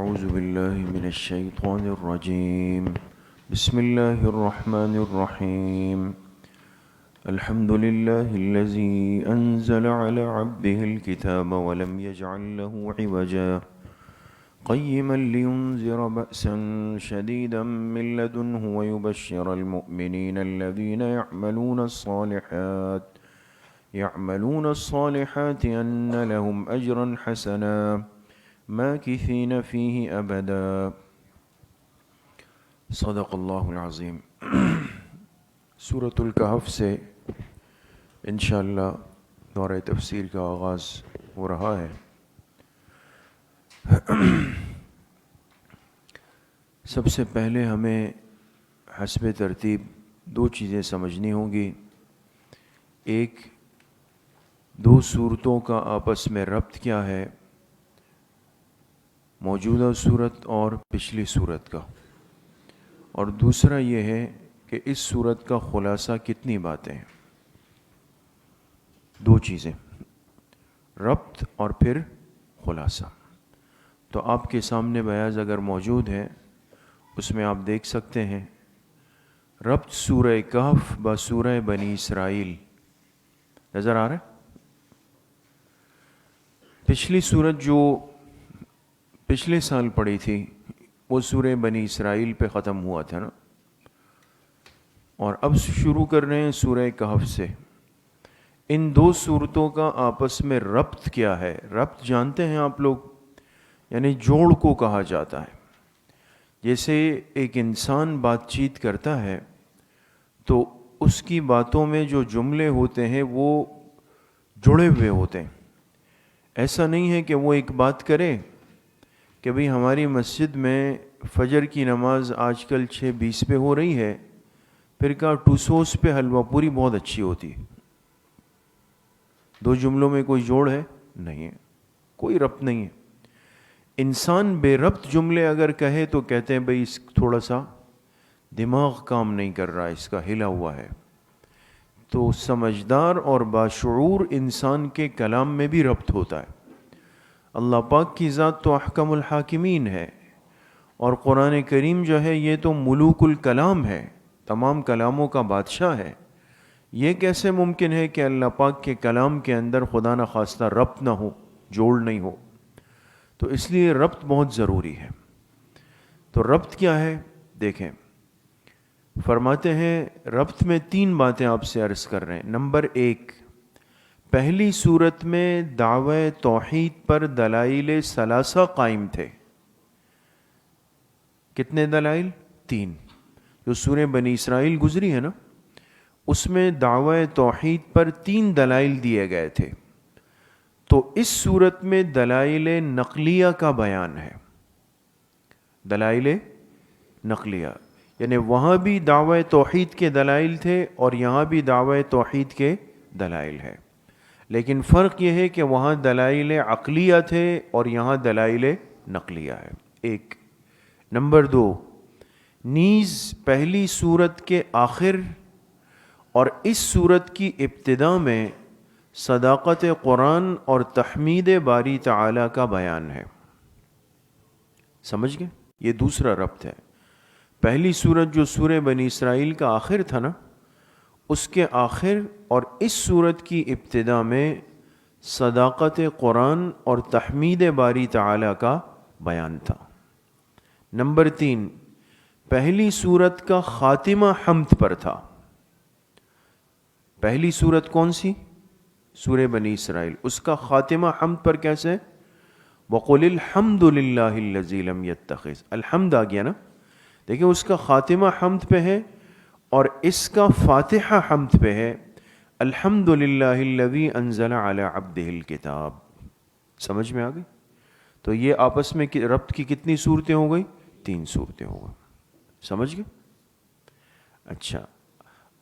أعوذ بالله من الشيطان الرجيم. بسم الله الرحمن الرحيم. الحمد لله الذي أنزل على عبده الكتاب ولم يجعل له عوجا قيما لينذر بأسا شديدا من لدنه ويبشر المؤمنين الذين يعملون الصالحات أن لهم أجرا حسنا ماكثين فيه أبدا. صدق اللہ العظیم. سورۃ الکہف سے انشاءاللہ دورہ تفسیر کا آغاز ہو رہا ہے. سب سے پہلے ہمیں حسب ترتیب دو چیزیں سمجھنی ہوں گی. ایک، دو صورتوں کا آپس میں ربط کیا ہے، موجودہ صورت اور پچھلی صورت کا، اور دوسرا یہ ہے کہ اس صورت کا خلاصہ کتنی باتیں ہیں. دو چیزیں، ربط اور پھر خلاصہ. تو آپ کے سامنے بیاض اگر موجود ہے اس میں آپ دیکھ سکتے ہیں ربط سورہ کہف با سورہ بنی اسرائیل نظر آ رہا ہے. پچھلی صورت جو پچھلے سال پڑھی تھی وہ سورہ بنی اسرائیل پہ ختم ہوا تھا نا، اور اب شروع کر رہے ہیں سورہ کہف سے. ان دو صورتوں کا آپس میں ربط کیا ہے؟ ربط جانتے ہیں آپ لوگ، یعنی جوڑ کو کہا جاتا ہے. جیسے ایک انسان بات چیت کرتا ہے تو اس کی باتوں میں جو جملے ہوتے ہیں وہ جڑے ہوئے ہوتے ہیں. ایسا نہیں ہے کہ وہ ایک بات کرے کہ بھئی ہماری مسجد میں فجر کی نماز آج کل 6:20 پہ ہو رہی ہے، پھر کہا ٹوسوس پہ حلوہ پوری بہت اچھی ہوتی ہے. دو جملوں میں کوئی جوڑ ہے؟ نہیں ہے، کوئی ربط نہیں ہے. انسان بے ربط جملے اگر کہے تو کہتے ہیں بھئی اس تھوڑا سا دماغ کام نہیں کر رہا، اس کا ہلا ہوا ہے. تو سمجھدار اور باشعور انسان کے کلام میں بھی ربط ہوتا ہے. اللہ پاک کی ذات تو احکم الحاکمین ہے، اور قرآن کریم جو ہے یہ تو ملوک الکلام ہے، تمام کلاموں کا بادشاہ ہے. یہ کیسے ممکن ہے کہ اللہ پاک کے کلام کے اندر خدا نہ خواستہ ربط نہ ہو، جوڑ نہیں ہو؟ تو اس لیے ربط بہت ضروری ہے. تو ربط کیا ہے دیکھیں، فرماتے ہیں ربط میں 3 باتیں آپ سے عرض کر رہے ہیں. نمبر 1، پہلی صورت میں دعوی توحید پر دلائل ثلاثہ قائم تھے. کتنے دلائل؟ 3. جو سورہ بنی اسرائیل گزری ہے نا، اس میں دعوی توحید پر 3 دلائل دیے گئے تھے. تو اس صورت میں دلائل نقلیہ کا بیان ہے. دلائل نقلیہ یعنی وہاں بھی دعوی توحید کے دلائل تھے اور یہاں بھی دعوی توحید کے دلائل ہے، لیکن فرق یہ ہے کہ وہاں دلائل عقلیہ تھے اور یہاں دلائل نقلیہ ہے. ایک. نمبر 2، نیز پہلی صورت کے آخر اور اس صورت کی ابتدا میں صداقت قرآن اور تحمید باری تعالیٰ کا بیان ہے. سمجھ گئے؟ یہ دوسرا ربط ہے. پہلی صورت جو سورہ بنی اسرائیل کا آخر تھا نا، اس کے آخر اور اس صورت کی ابتدا میں صداقت قرآن اور تحمید باری تعالیٰ کا بیان تھا. نمبر 3، پہلی صورت کا خاتمہ حمد پر تھا. پہلی صورت کون سی؟ سورہ بنی اسرائیل. اس کا خاتمہ حمد پر کیسے؟ وَقُلِ الْحَمْدُ لِلَّهِ الَّذِي لَمْ يَتَّخِذْ. الحمد آ گیا نا. دیکھیں اس کا خاتمہ حمد پہ ہے اور اس کا فاتحہ حمد پہ ہے. الحمد للہ الذی انزل علی عبدہ الکتاب. سمجھ میں آ گئی؟ تو یہ آپس میں ربط کی کتنی صورتیں ہو گئی؟ 3 صورتیں ہو گئی. سمجھ گئے؟ اچھا،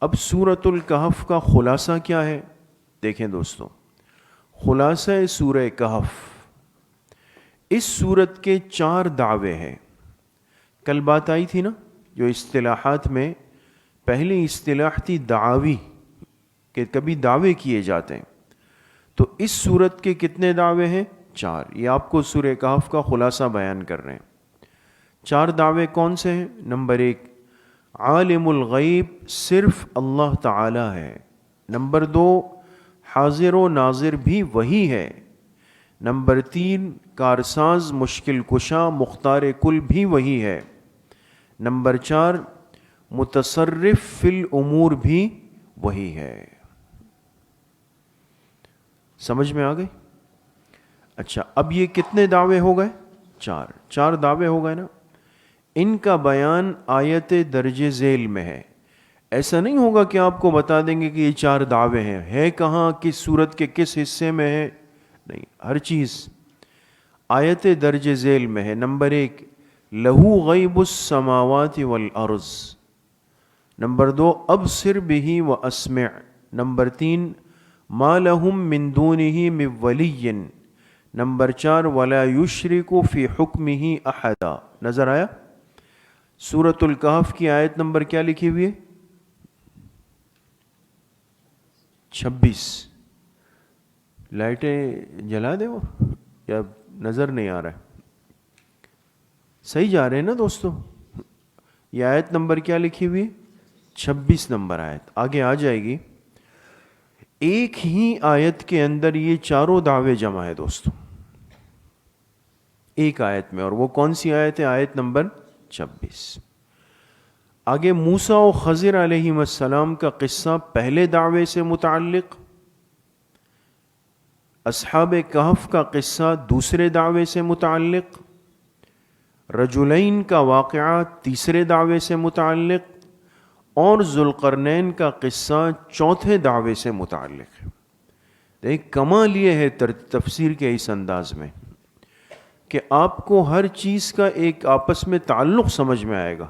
اب سورۃ الکہف کا خلاصہ کیا ہے؟ دیکھیں دوستو، خلاصہ سورہ کہف، اس سورت کے 4 دعوے ہیں. کل بات آئی تھی نا جو اصطلاحات میں پہلی اصطلاح تھی دعاوی، کہ کبھی دعوے کیے جاتے ہیں. تو اس صورت کے کتنے دعوے ہیں؟ 4. یہ آپ کو سورہ کہف کا خلاصہ بیان کر رہے ہیں. 4 دعوے کون سے ہیں؟ نمبر 1، عالم الغیب صرف اللہ تعالی ہے. نمبر 2، حاضر و ناظر بھی وہی ہے. نمبر 3، کارساز مشکل کشا مختار کل بھی وہی ہے. نمبر 4، متصرف فی الامور بھی وہی ہے. سمجھ میں آ گئی؟ اچھا، اب یہ کتنے دعوے ہو گئے؟ 4 دعوے ہو گئے نا. ان کا بیان آیت درج ذیل میں ہے. ایسا نہیں ہوگا کہ آپ کو بتا دیں گے کہ یہ 4 دعوے ہیں. ہے کہاں، کس صورت کے کس حصے میں ہے؟ نہیں، ہر چیز آیت درج ذیل میں ہے. نمبر 1، لہو غیب السماوات والارض. نمبر 2، ابصر بہ واسمع. نمبر 3، ما لہم من دونہ من ولی. نمبر 4، ولا یشرک فی حکمہ احدا. نظر آیا؟ سورۃ الکہف کی آیت نمبر کیا لکھی ہوئی ہے؟ 26. لائٹیں جلا دے وہ، یا نظر نہیں آ رہا ہے؟ صحیح جا رہے ہیں نا دوستو؟ یہ آیت نمبر کیا لکھی ہوئی ہے؟ 26 نمبر آیت. آگے آ جائے گی. ایک ہی آیت کے اندر یہ 4 دعوے جمع ہے دوستو، ایک آیت میں. اور وہ کون سی آیت ہے؟ آیت نمبر 26. آگے موسیٰ و خضر علیہ السلام کا قصہ پہلے دعوے سے متعلق، اصحاب کہف کا قصہ دوسرے دعوے سے متعلق، رجلین کا واقعہ تیسرے دعوے سے متعلق، اور ذوالقرنین کا قصہ چوتھے دعوے سے متعلق ہے. ایک کمال یہ ہے تفسیر کے اس انداز میں کہ آپ کو ہر چیز کا ایک آپس میں تعلق سمجھ میں آئے گا.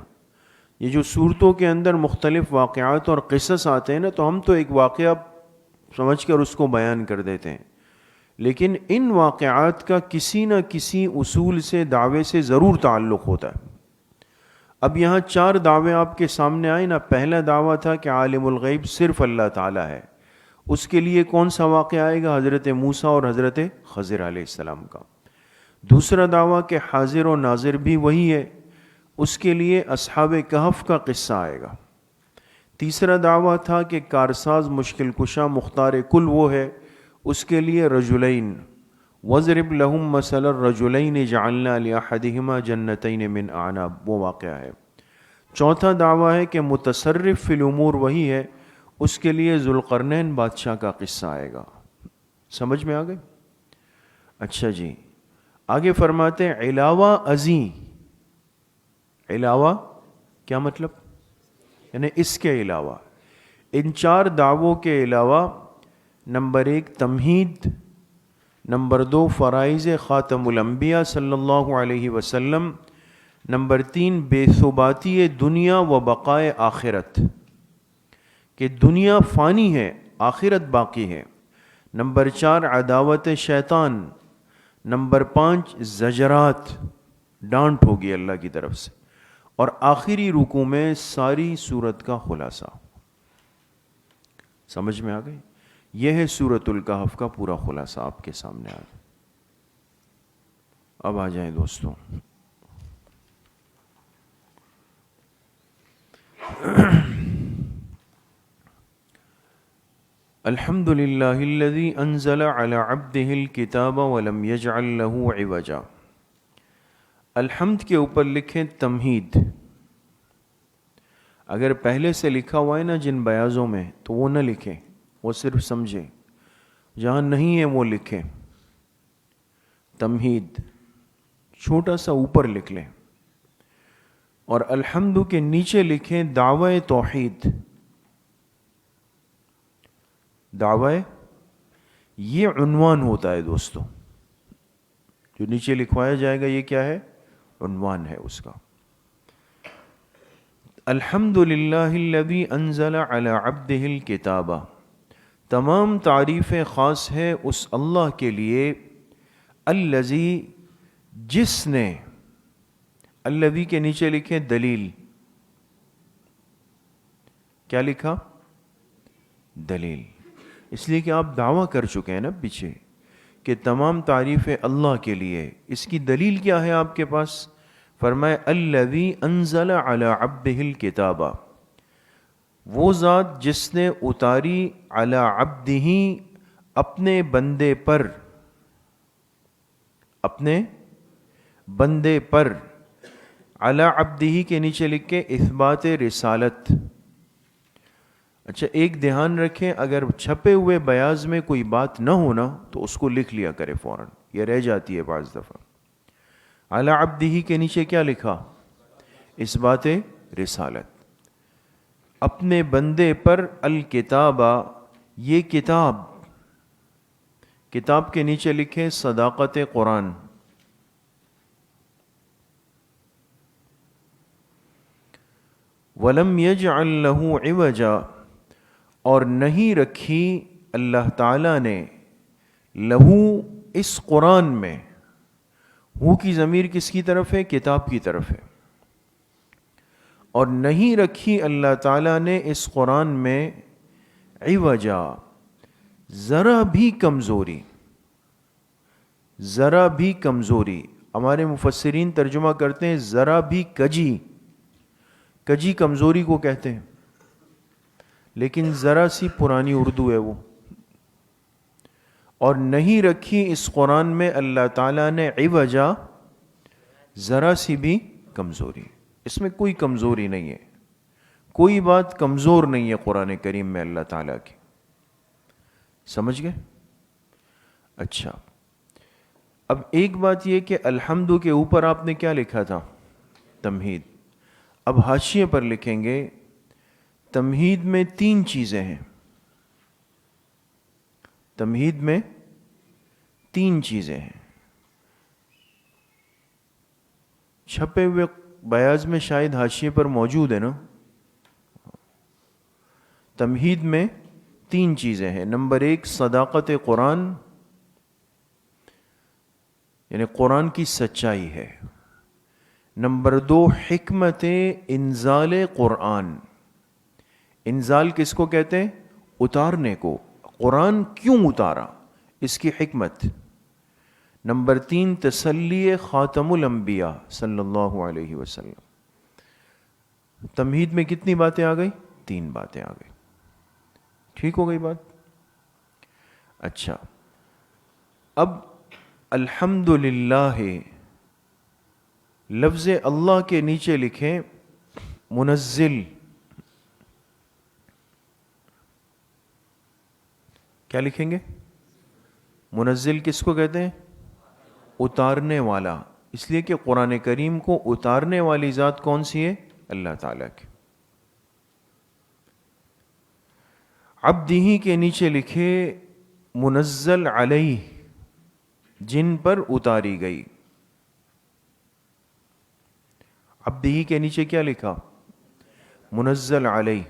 یہ جو صورتوں کے اندر مختلف واقعات اور قصص آتے ہیں نا، تو ہم تو ایک واقعہ سمجھ کر اس کو بیان کر دیتے ہیں، لیکن ان واقعات کا کسی نہ کسی اصول سے، دعوے سے ضرور تعلق ہوتا ہے. اب یہاں 4 دعوے آپ کے سامنے آئے نا. پہلا دعویٰ تھا کہ عالم الغیب صرف اللہ تعالیٰ ہے. اس کے لیے کون سا واقعہ آئے گا؟ حضرت موسیٰ اور حضرت خضر علیہ السلام کا. دوسرا دعویٰ کہ حاضر و ناظر بھی وہی ہے، اس کے لیے اصحاب کہف کا قصہ آئے گا. تیسرا دعویٰ تھا کہ کارساز مشکل کشا مختار کل وہ ہے، اس کے لیے رجلین، وَاضْرِبْ لَهُم مَثَلَ الرَّجُلَيْنِ جَعَلْنَا لِأَحَدِهِمَا جَنَّتَيْنِ مِنْ أَعْنَابٍ، وہ واقعہ ہے. چوتھا دعویٰ ہے کہ متصرف فی الامور وہی ہے، اس کے لیے ذوالقرنین بادشاہ کا قصہ آئے گا. سمجھ میں آ گئی؟ اچھا جی، آگے فرماتے ہیں علاوہ ازیں. علاوہ کیا مطلب؟ یعنی اس کے علاوہ، ان 4 دعووں کے علاوہ، نمبر 1 تمہید، نمبر 2 فرائض خاتم الانبیاء صلی اللہ علیہ وسلم، نمبر 3 بے ثباتی دنیا و بقائے آخرت، کہ دنیا فانی ہے، آخرت باقی ہے. نمبر 4 عداوت شیطان. نمبر 5 زجرات، ڈانٹ ہوگی اللہ کی طرف سے. اور آخری رکوع میں ساری سورت کا خلاصہ. سمجھ میں آ گئی؟ یہ ہے سورۃ الکہف کا پورا خلاصہ آپ کے سامنے آ گیا. اب آ جائیں دوستوں، الحمد للہ الذی انزل علی عبدہ الکتاب ولم یجعل لہ عوجا. الحمد کے اوپر لکھیں تمہید. اگر پہلے سے لکھا ہوا ہے نا جن بیاضوں میں، تو وہ نہ لکھیں، وہ صرف سمجھیں. جہاں نہیں ہے وہ لکھیں. تمہید چھوٹا سا اوپر لکھ لیں، اور الحمد کے نیچے لکھیں دعوی توحید. دعوی، یہ عنوان ہوتا ہے دوستو، جو نیچے لکھوایا جائے گا یہ کیا ہے؟ عنوان ہے اس کا. الحمد للہ الذی انزل علی عبدہ الکتاب. تمام تعریفیں خاص ہے اس اللہ کے لیے، الذی، جس نے، الذی کے نیچے لکھیں دلیل. کیا لکھا؟ دلیل. اس لیے کہ آپ دعویٰ کر چکے ہیں نا پیچھے کہ تمام تعریفیں اللہ کے لیے. اس کی دلیل کیا ہے آپ کے پاس؟ فرمائے الذی انزل علی عبدہ الکتاب، وہ ذات جس نے اتاری علی عبدہ اپنے بندے پر، اپنے بندے پر، علی عبدہ کے نیچے لکھے اثبات رسالت. اچھا ایک دھیان رکھیں، اگر چھپے ہوئے بیاض میں کوئی بات نہ ہونا تو اس کو لکھ لیا کرے فوراً، یہ رہ جاتی ہے بعض دفعہ. علی عبدہ کے نیچے کیا لکھا؟ اثبات رسالت. اپنے بندے پر الکتابہ، یہ کتاب، کتاب کے نیچے لکھے صداقت قرآن. وَلَمْ يَجْعَلْ لَهُ عِوَجًا، اور نہیں رکھی اللہ تعالیٰ نے لہو اس قرآن میں، ہو کی ضمیر کس کی طرف ہے؟ کتاب کی طرف ہے. اور نہیں رکھی اللہ تعالیٰ نے اس قرآن میں عوجا، ذرا بھی کمزوری، ذرا بھی کمزوری. ہمارے مفسرین ترجمہ کرتے ہیں ذرا بھی کجی، کجی کمزوری کو کہتے ہیں، لیکن ذرا سی پرانی اردو ہے وہ. اور نہیں رکھی اس قرآن میں اللہ تعالیٰ نے عوجا، ذرا سی بھی کمزوری. اس میں کوئی کمزوری نہیں ہے، کوئی بات کمزور نہیں ہے قرآن کریم میں اللہ تعالیٰ کی. سمجھ گئے؟ اچھا اب ایک بات یہ کہ الحمد کے اوپر آپ نے کیا لکھا تھا؟ تمہید. اب حاشیے پر لکھیں گے تمہید میں 3 چیزیں ہیں. تمہید میں 3 چیزیں ہیں. چھپے ہوئے بیاض میں شاید حاشیے پر موجود ہے نا. تمہید میں 3 چیزیں ہیں. نمبر 1 صداقت قرآن، یعنی قرآن کی سچائی ہے. نمبر 2 حکمت انزال قرآن. انزال کس کو کہتے ہیں؟ اتارنے کو. قرآن کیوں اتارا، اس کی حکمت. نمبر 3 تسلی خاتم الانبیاء صلی اللہ علیہ وسلم. تمہید میں کتنی باتیں آ گئی؟ 3 باتیں آ گئی. ٹھیک ہو گئی بات؟ اچھا اب الحمدللہ لفظ اللہ کے نیچے لکھیں منزل. کیا لکھیں گے؟ منزل کس کو کہتے ہیں؟ اتارنے والا. اس لیے کہ قرآن کریم کو اتارنے والی ذات کون سی ہے؟ اللہ تعالیٰ کی. عبدہ کے نیچے لکھے منزل علیہ، جن پر اتاری گئی. عبدہ کے نیچے کیا لکھا؟ منزل علیہ.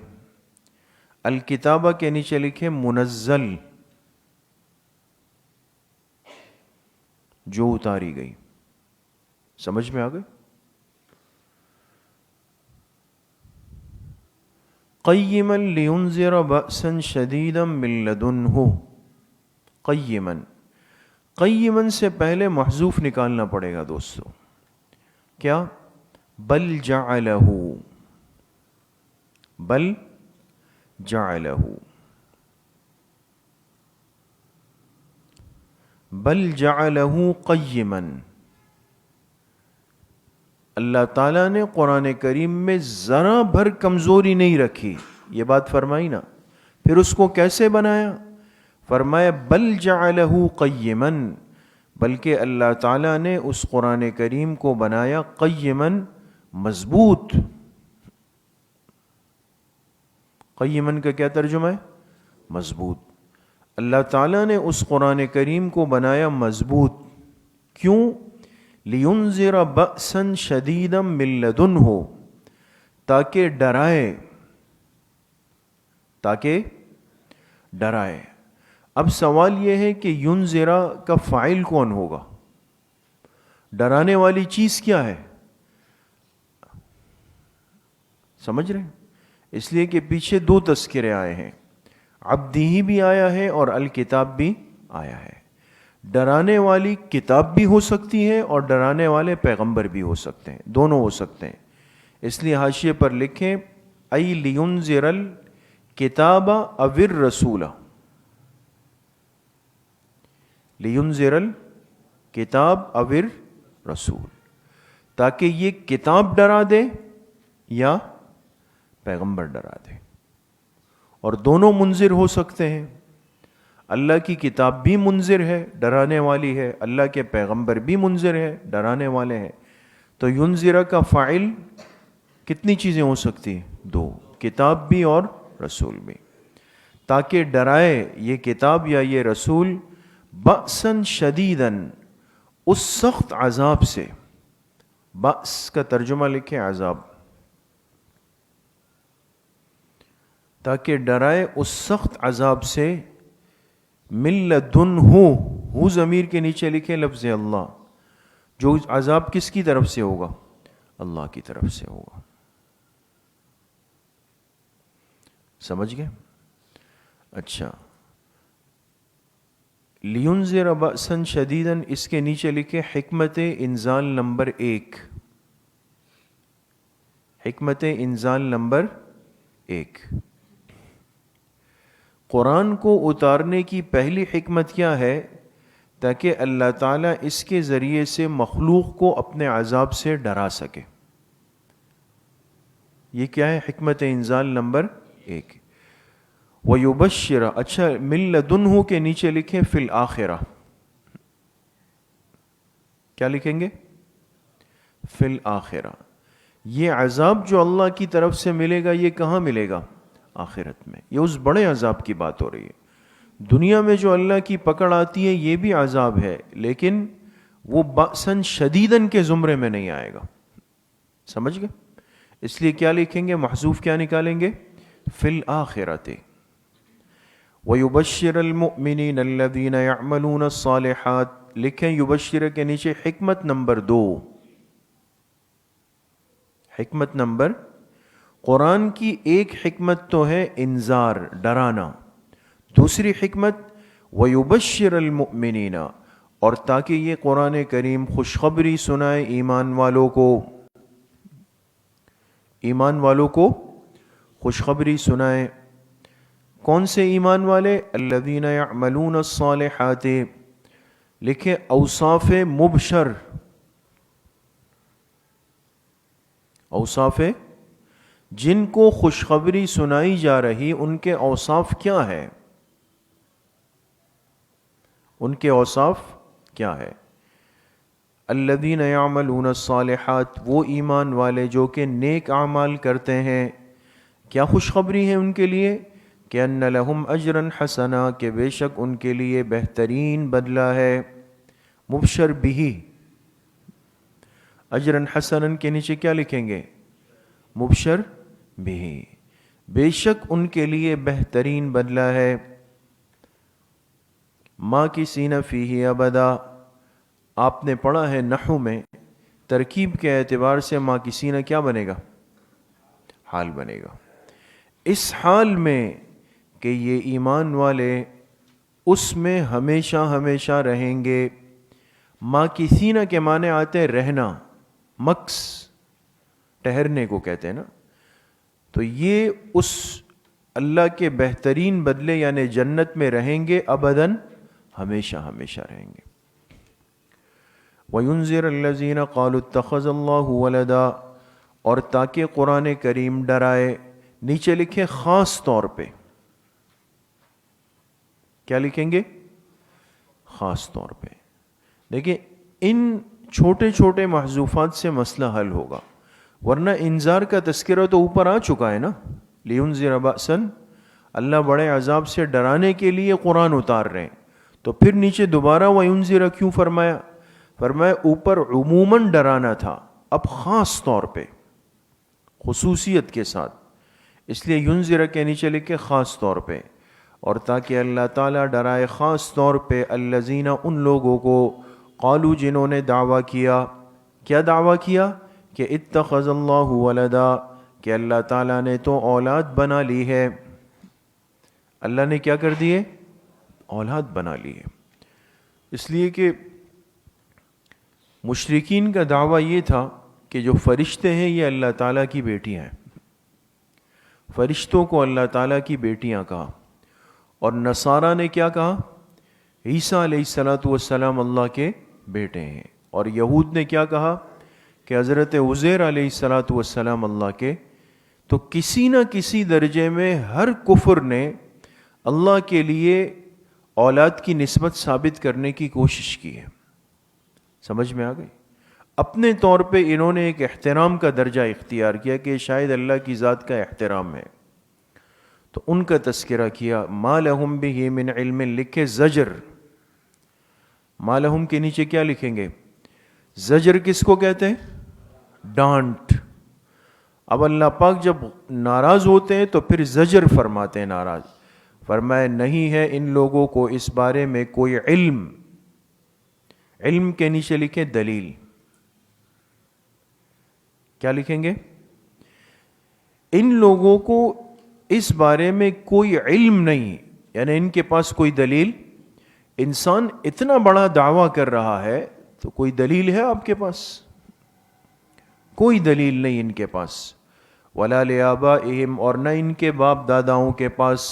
الکتابہ کے نیچے لکھے منزل، جو اتاری گئی. سمجھ میں آ گئی؟ قیما لینذر بأسا شدیدا من لدنہ. قیما، قیما سے پہلے محذوف نکالنا پڑے گا دوستو. کیا؟ بل جعلہ، بل جعلہ، بل جعلہ قیما. اللہ تعالیٰ نے قرآن کریم میں ذرا بھر کمزوری نہیں رکھی. یہ بات فرمائی نا. پھر اس کو کیسے بنایا؟ فرمایا بل جعلہ قیما، بلکہ اللہ تعالیٰ نے اس قرآن کریم کو بنایا قیما، مضبوط. قیما کا کیا ترجمہ ہے؟ مضبوط. اللہ تعالیٰ نے اس قرآن کریم کو بنایا مضبوط. کیوں؟ لینذر بأسا شدیدا من لدنہ، تاکہ ڈرائے، تاکہ ڈرائے. اب سوال یہ ہے کہ ینذر کا فاعل کون ہوگا؟ ڈرانے والی چیز کیا ہے؟ سمجھ رہے ہیں؟ اس لیے کہ پیچھے 2 تذکرے آئے ہیں، عبدہ بھی آیا ہے اور الکتاب بھی آیا ہے. ڈرانے والی کتاب بھی ہو سکتی ہے اور ڈرانے والے پیغمبر بھی ہو سکتے ہیں، دونوں ہو سکتے ہیں. اس لیے حاشیے پر لکھیں ای لینذر الکتاب او الرسول، لینذر الکتاب او الرسول، تاکہ یہ کتاب ڈرا دے یا پیغمبر ڈرا دے. اور دونوں منذر ہو سکتے ہیں. اللہ کی کتاب بھی منذر ہے، ڈرانے والی ہے، اللہ کے پیغمبر بھی منذر ہے، ڈرانے والے ہیں. تو ینذر کا فاعل کتنی چیزیں ہو سکتی ہیں؟ دو، کتاب بھی اور رسول بھی، تاکہ ڈرائے یہ کتاب یا یہ رسول بأساً شدیداً، اس سخت عذاب سے. بأس کا ترجمہ لکھیں عذاب، تاکہ ڈرائے اس سخت عذاب سے. من لدنہ، ہو ضمیر کے نیچے لکھیں لفظ اللہ، جو عذاب کس کی طرف سے ہوگا؟ اللہ کی طرف سے ہوگا. سمجھ گئے؟ اچھا، لینذر بأساً شدیداً، اس کے نیچے لکھیں حکمت انزال نمبر 1. حکمت انزال نمبر 1. قرآن کو اتارنے کی پہلی حکمت کیا ہے؟ تاکہ اللہ تعالیٰ اس کے ذریعے سے مخلوق کو اپنے عذاب سے ڈرا سکے. یہ کیا ہے حکمت انزال نمبر 1؟ وَيُبَشِّرَ، اچھا من لدنہ کے نیچے لکھیں فی الآخرہ. کیا لکھیں گے؟ فی الآخرہ. یہ عذاب جو اللہ کی طرف سے ملے گا، یہ کہاں ملے گا؟ آخرت میں. یہ اس بڑے عذاب کی بات ہو رہی ہے. دنیا میں جو اللہ کی پکڑ آتی ہے یہ بھی عذاب ہے، لیکن وہ بأساً شدیداً کے زمرے میں نہیں آئے گا. سمجھ گئے؟ اس لیے کیا لکھیں گے؟ محذوف کیا نکالیں گے؟ فی الآخرۃ. وَيُبَشِّرَ الْمُؤْمِنِينَ الَّذِينَ يَعْمَلُونَ الصَّالِحَاتِ، لکھیں یبشر کے نیچے حکمت نمبر 2. حکمت نمبر، قرآن کی ایک حکمت تو ہے انذار، ڈرانا. دوسری حکمت وَيُبَشِّرَ الْمُؤْمِنِينَ، اور تاکہ یہ قرآن کریم خوشخبری سنائے ایمان والوں کو. ایمان والوں کو خوشخبری سنائے. کون سے ایمان والے؟ الذین یعملون الصالحات. لکھیں اوصاف مبشر، اوصاف جن کو خوشخبری سنائی جا رہی، ان کے اوصاف کیا ہے؟ ان کے اوصاف کیا ہے؟ الذین یعملون الصالحات، وہ ایمان والے جو کہ نیک اعمال کرتے ہیں. کیا خوشخبری ہے ان کے لیے؟ کہ ان لہم اجرا حسنا، کہ بے شک ان کے لیے بہترین بدلہ ہے. مبشر بھی، اجرا حسنا کے نیچے کیا لکھیں گے؟ مبشر بھی، بے شک ان کے لیے بہترین بدلہ ہے. ماکثین فیہ ابدا، آپ نے پڑھا ہے نحو میں ترکیب کے اعتبار سے ماکثین کیا بنے گا؟ حال بنے گا. اس حال میں کہ یہ ایمان والے اس میں ہمیشہ ہمیشہ رہیں گے. ماکثین کے معنی آتے ہیں رہنا، مکس ٹھہرنے کو کہتے ہیں نا. تو یہ اس اللہ کے بہترین بدلے یعنی جنت میں رہیں گے ابداً، ہمیشہ ہمیشہ رہیں گے. وَيُنذِرَ الَّذِينَ قَالُوا اتَّخَذَ اللَّهُ وَلَدًا، اور تاکہ قرآن کریم ڈرائے. نیچے لکھیں خاص طور پہ. کیا لکھیں گے؟ خاص طور پہ. دیکھیں ان چھوٹے چھوٹے محذوفات سے مسئلہ حل ہوگا، ورنہ انذار کا تذکرہ تو اوپر آ چکا ہے نا. لینذر بأساً، اللہ بڑے عذاب سے ڈرانے کے لیے قرآن اتار رہے ہیں، تو پھر نیچے دوبارہ وَيُنذِرَ کیوں فرمایا؟ فرمایا اوپر عموماً ڈرانا تھا، اب خاص طور پہ خصوصیت کے ساتھ. اس لیے ینذر کے نیچے لکھے خاص طور پہ، اور تاکہ اللہ تعالیٰ ڈرائے خاص طور پہ الذین، ان لوگوں کو قالوا جنہوں نے دعویٰ کیا. کیا دعویٰ کیا؟ کہ اتخذ اللہ ولدا، کہ اللہ تعالیٰ نے تو اولاد بنا لی ہے. اللہ نے کیا کر دیے؟ اولاد بنا لی ہے. اس لیے کہ مشرکین کا دعویٰ یہ تھا کہ جو فرشتے ہیں یہ اللہ تعالیٰ کی بیٹیاں ہیں، فرشتوں کو اللہ تعالیٰ کی بیٹیاں کہا، اور نصارہ نے کیا کہا؟ عیسیٰ علیہ السلام اللہ کے بیٹے ہیں، اور یہود نے کیا کہا کہ حضرت عزیر علیہ السلام اللہ کے. تو کسی نہ کسی درجے میں ہر کفر نے اللہ کے لیے اولاد کی نسبت ثابت کرنے کی کوشش کی ہے. سمجھ میں آ گئی؟ اپنے طور پہ انہوں نے ایک احترام کا درجہ اختیار کیا کہ شاید اللہ کی ذات کا احترام ہے، تو ان کا تذکرہ کیا. ما لہم بہ من علم، لکھے زجر. ما لہم کے نیچے کیا لکھیں گے؟ زجر کس کو کہتے ہیں؟ ڈانٹ. اب اللہ پاک جب ناراض ہوتے ہیں تو پھر زجر فرماتے ہیں ناراض. فرمایا نہیں ہے ان لوگوں کو اس بارے میں کوئی علم. علم کے نیچے لکھیں دلیل. کیا لکھیں گے؟ ان لوگوں کو اس بارے میں کوئی علم نہیں، یعنی ان کے پاس کوئی دلیل. انسان اتنا بڑا دعویٰ کر رہا ہے تو کوئی دلیل ہے آپ کے پاس؟ کوئی دلیل نہیں ان کے پاس. وَلَا لِآبَائِهِمْ، اور نہ ان کے باپ داداؤں کے پاس.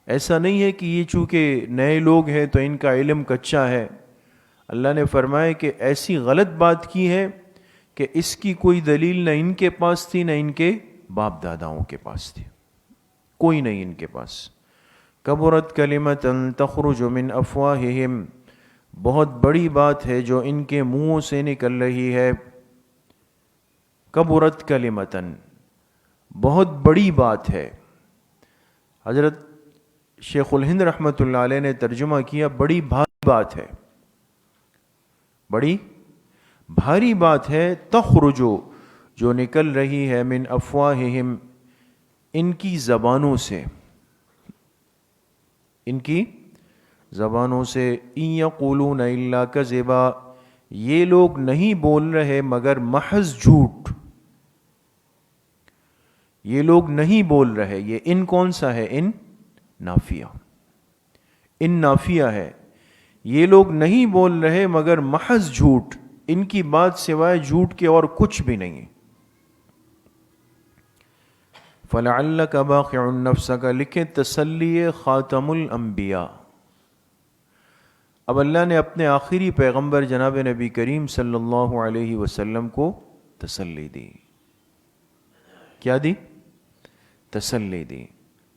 ایسا نہیں ہے کہ یہ چونکہ نئے لوگ ہیں تو ان کا علم کچا ہے. اللہ نے فرمایا کہ ایسی غلط بات کی ہے کہ اس کی کوئی دلیل نہ ان کے پاس تھی نہ ان کے باپ داداؤں کے پاس تھی. کوئی نہیں ان کے پاس. کبرت کلمۃ تخرج من افواہہم، بہت بڑی بات ہے جو ان کے منہوں سے نکل رہی ہے. کبرت کلمۃ، بہت بڑی بات ہے. حضرت شیخ الہند رحمۃ اللہ علیہ نے ترجمہ کیا بڑی بھاری بات ہے. بڑی بھاری بات ہے. تخرجو، جو نکل رہی ہے، من افواہہم، ان کی زبانوں سے، ان کی زبانوں سے. ان یقولون الا کذبا، یہ لوگ نہیں بول رہے مگر محض جھوٹ. یہ لوگ نہیں بول رہے. یہ ان کون سا ہے؟ ان نافیہ. ان نافیہ ہے. یہ لوگ نہیں بول رہے مگر محض جھوٹ. ان کی بات سوائے جھوٹ کے اور کچھ بھی نہیں. فَلَعَلَّكَ بَاخِعٌ نَفْسَكَ، لکھیں تسلی خاتم الانبیاء. اب اللہ نے اپنے آخری پیغمبر جناب نبی کریم صلی اللہ علیہ وسلم کو تسلی دی. کیا دی؟ تسلی دی.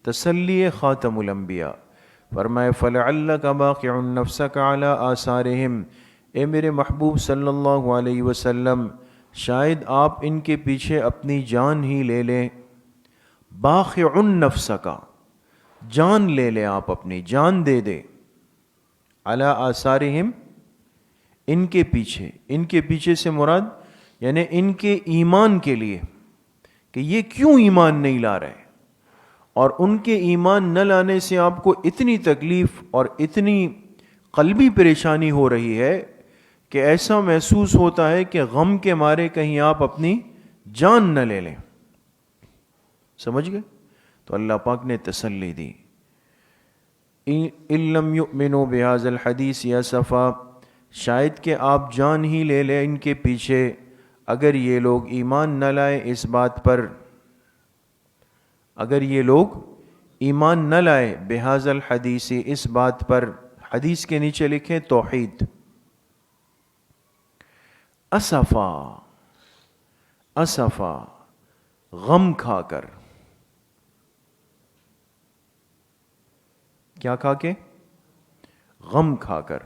تسلی خاتم الانبیاء. فرمائے فَلَعَلَّكَ بَاخِعٌ نَفْسَكَ عَلَىٰ آثَارِهِمْ، اے میرے محبوب صلی اللہ علیہ وسلم شاید آپ ان کے پیچھے اپنی جان ہی لے لیں. باخع نفسک، جان لے لیں آپ، اپنی جان دے دے. علی آثارہم، ان کے پیچھے. ان کے پیچھے سے مراد یعنی ان کے ایمان کے لیے کہ یہ کیوں ایمان نہیں لا رہے، اور ان کے ایمان نہ لانے سے آپ کو اتنی تکلیف اور اتنی قلبی پریشانی ہو رہی ہے کہ ایسا محسوس ہوتا ہے کہ غم کے مارے کہیں آپ اپنی جان نہ لے لیں. سمجھ گئے؟ تو اللہ پاک نے تسلی دی. ان لم یؤمنوا بہذا الحدیث یا صفا، شاید کہ آپ جان ہی لے لیں ان کے پیچھے اگر یہ لوگ ایمان نہ لائے اس بات پر. اگر یہ لوگ ایمان نہ لائے بہذا الحدیث، اس بات پر. حدیث کے نیچے لکھیں توحید. اسفا، اسفا، غم کھا کر. کیا کھا کے؟ غم کھا کر.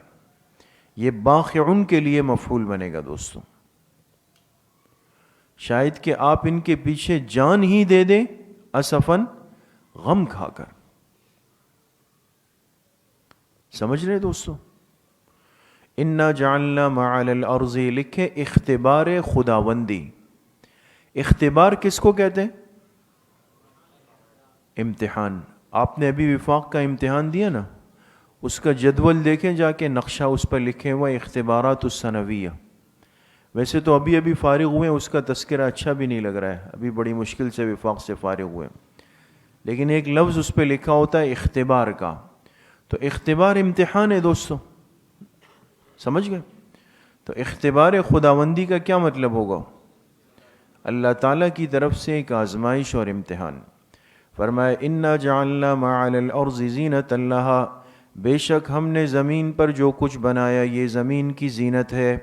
یہ باخعن کے لیے مفعول بنے گا دوستوں. شاید کہ آپ ان کے پیچھے جان ہی دے دیں، اسفن، غم کھا کر. سمجھ رہے دوستوں؟ انا جعلنا ما علی الارض، لکھے اختبار خداوندی. اختبار کس کو کہتے ہیں؟ امتحان. آپ نے ابھی وفاق کا امتحان دیا نا، اس کا جدول دیکھیں جا کے، نقشہ اس پر لکھے ہوا اختبارات السنویہ. ویسے تو ابھی فارغ ہوئے، اس کا تذکرہ اچھا بھی نہیں لگ رہا ہے، ابھی بڑی مشکل سے وفاق سے فارغ ہوئے، لیکن ایک لفظ اس پہ لکھا ہوتا ہے اختبار کا. تو اختبار امتحان ہے دوستو، سمجھ گئے؟ تو اختبار خداوندی کا کیا مطلب ہوگا؟ اللہ تعالیٰ کی طرف سے ایک آزمائش اور امتحان۔ فرمایا انا جعلنا ما علی الارض زینۃ لہا، بے شک ہم نے زمین پر جو کچھ بنایا یہ زمین کی زینت ہے۔